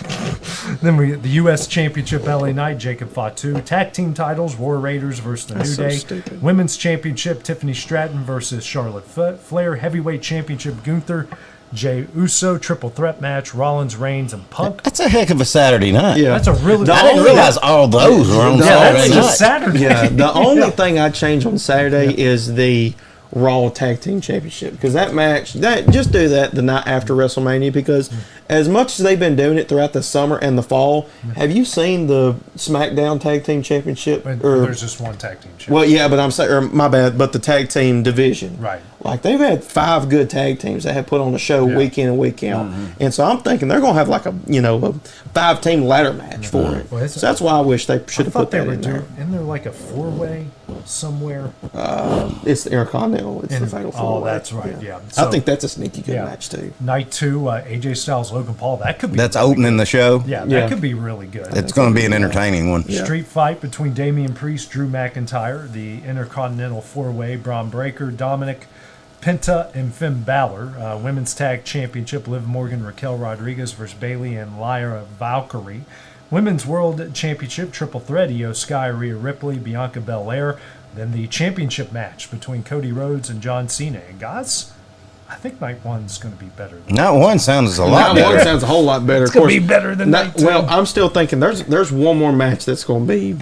Then the U.S. Championship LA Knight, Jacob Fatu. Tag team titles, War Raiders versus the New Day. Stupid. Women's Championship, Tiffany Stratton versus Charlotte Flair. Heavyweight Championship, Gunther, Jey Uso. Triple threat match, Rollins, Reigns, and Punk. That's a heck of a Saturday night. Yeah. That's a really. I didn't realize all those were on Saturday night. Just Saturday. Yeah, the only thing I change on Saturday is the Raw Tag Team Championship, because that match, just do that the night after WrestleMania, because as much as they've been doing it throughout the summer and the fall, have you seen the SmackDown Tag Team Championship? There's just one tag team. Well, yeah, but I'm saying, or my bad, but the tag team division. Right. Like, they've had 5 good tag teams that have put on a show week in and week out. And so I'm thinking they're going to have like a 5-team ladder match for it. Well, so that's why I wish they should have put that in there. Isn't there like a 4-way somewhere? It's the Intercontinental. It's the Fatal 4-Way. Oh, that's right. Yeah. I think that's a sneaky good match too. Night 2, AJ Styles, Logan Paul. That could be. That's really opening good. the show. Yeah, that could be really good. It's going to be an entertaining one. Street fight between Damian Priest, Drew McIntyre, the Intercontinental 4-Way, Braun Breaker, Dominic, Penta, and Finn Balor. Women's Tag Championship, Liv Morgan, Raquel Rodriguez versus Bayley and Lyra Valkyrie. Women's World Championship, Triple Threat, Io Sky, Rhea Ripley, Bianca Belair. Then the championship match between Cody Rhodes and John Cena. And guys, I think night 1's going to be better than Night 1 sounds a lot better. Night 1 sounds a whole lot better. It's going to be better than night 2. Well, I'm still thinking there's one more match that's going to be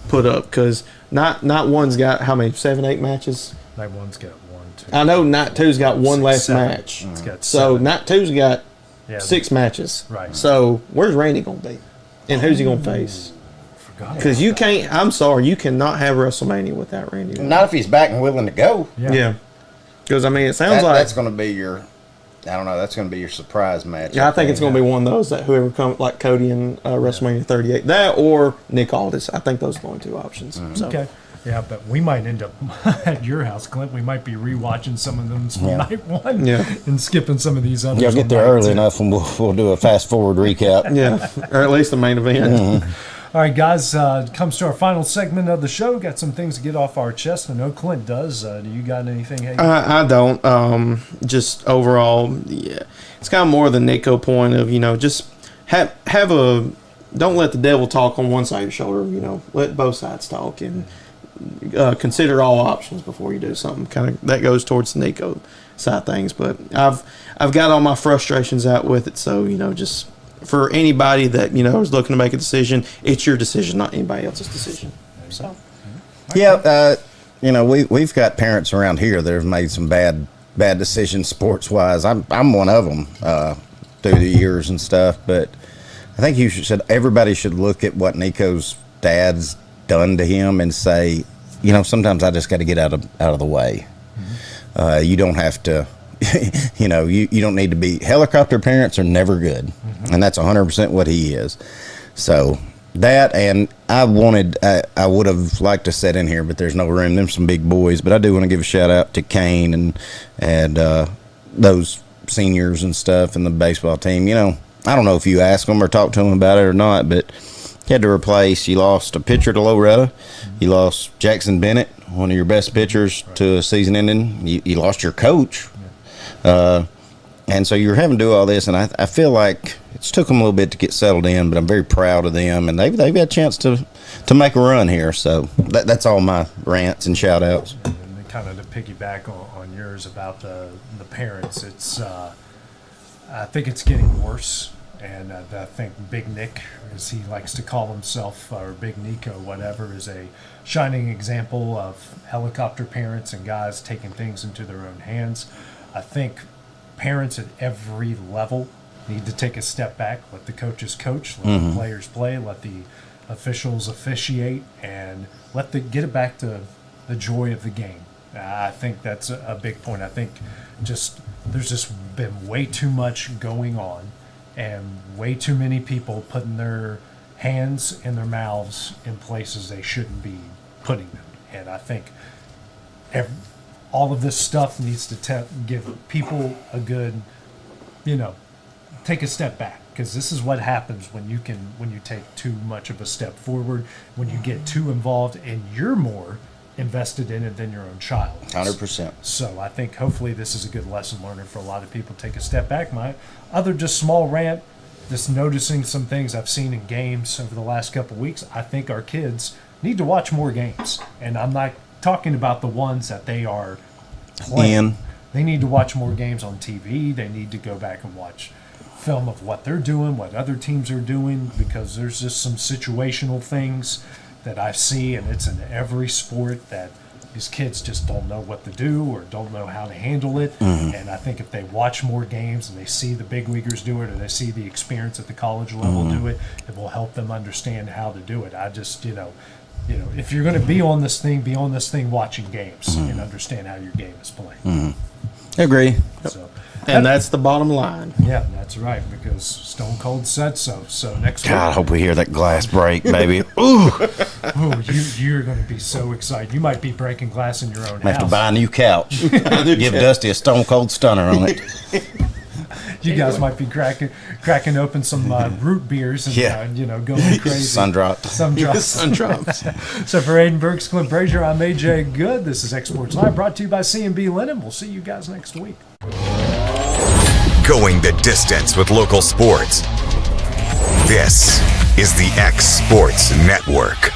put up, because night 1's got how many? 7, 8 matches? Night 1's got 1, 2. I know night 2's got one last 7. match. It's got 7. So night 2's got 6 matches. Right. So where's Randy going to be? And who's he going to face? Because you can't. I'm sorry, you cannot have WrestleMania without Randy. Not if he's back and willing to go. Yeah. Because I mean, it sounds like that's going to be your. I don't know. That's going to be your surprise match. Yeah, I think it's going to be one of those that whoever comes, like Cody in WrestleMania 38, that or Nick Aldis. I think those are the only 2 options. So. Okay. Yeah, but we might end up at your house, Clint. We might be rewatching some of them from night 1 and skipping some of these others. You'll get there early enough and we'll do a fast forward recap. Yeah, or at least the main event. All right, guys, comes to our final segment of the show. Got some things to get off our chest. I know Clint does. Do you got anything? Hey? I don't. Just overall, yeah, it's kind of more the Nico point of, just have a don't let the devil talk on one side of your shoulder. You know, let both sides talk and consider all options before you do something. Kind of that goes towards the Nico side of things. But I've got all my frustrations out with it. So, you know, just for anybody that, you know, is looking to make a decision, it's your decision, not anybody else's decision. So, yeah, you know, we've got parents around here that have made some bad decisions sports wise. I'm one of them through the years and stuff. But I think everybody should look at what Nico's dad's done to him and say, you know, sometimes I just got to get out of the way. You don't have to. You know, you don't need to be. Helicopter parents are never good, and that's 100% what he is. So that, and I would have liked to sit in here, but there's no room. Them some big boys, but I do want to give a shout out to Kane and those seniors and stuff and the baseball team. You know, I don't know if you ask them or talk to them about it or not, but you had to replace. You lost a pitcher to Loretta. You lost Jackson Bennett, one of your best pitchers, to a season ending. You lost your coach. And so you're having to do all this, and I feel like it's took them a little bit to get settled in, but I'm very proud of them, and they've got a chance to make a run here. So that's all my rants and shout outs. And kind of to piggyback on yours about the parents, it's I think it's getting worse, and I think Big Nick, as he likes to call himself, or Big Nico, whatever, is a shining example of helicopter parents and guys taking things into their own hands. I think parents at every level need to take a step back, let the coaches coach, let the players play, let the officials officiate, and get it back to the joy of the game. I think that's a big point. I think there's just been way too much going on and way too many people putting their hands in their mouths in places they shouldn't be putting them. And I think all of this stuff needs to give people a good, you know, take a step back, because this is what happens when you take too much of a step forward, when you get too involved and you're more invested in it than your own child. 100%. So I think hopefully this is a good lesson learner for a lot of people. Take a step back. My other just small rant, just noticing some things I've seen in games over the last couple of weeks. I think our kids need to watch more games, and I'm not talking about the ones that they are playing. They need to watch more games on TV. They need to go back and watch film of what they're doing, what other teams are doing, because there's just some situational things that I see, and it's in every sport, that these kids just don't know what to do or don't know how to handle it. And I think if they watch more games and they see the big leaguers do it, or they see the experience at the college level do it, it will help them understand how to do it. I just, you know, if you're going to be on this thing watching games and understand how your game is played. Agree. So, and that's the bottom line. Yeah, that's right, because Stone Cold said so. So next week. God, I hope we hear that glass break, baby. Ooh. You're going to be so excited. You might be breaking glass in your own house. I have to buy a new couch. Give Dusty a Stone Cold Stunner on it. You guys might be cracking open some root beers and going crazy. Sun drops. Sun drops. So for Aiden Burks, Clint Brazier, I'm AJ Good. This is xSports Live, brought to you by CNB Linen. We'll see you guys next week. Going the distance with local sports. This is the xSports Network.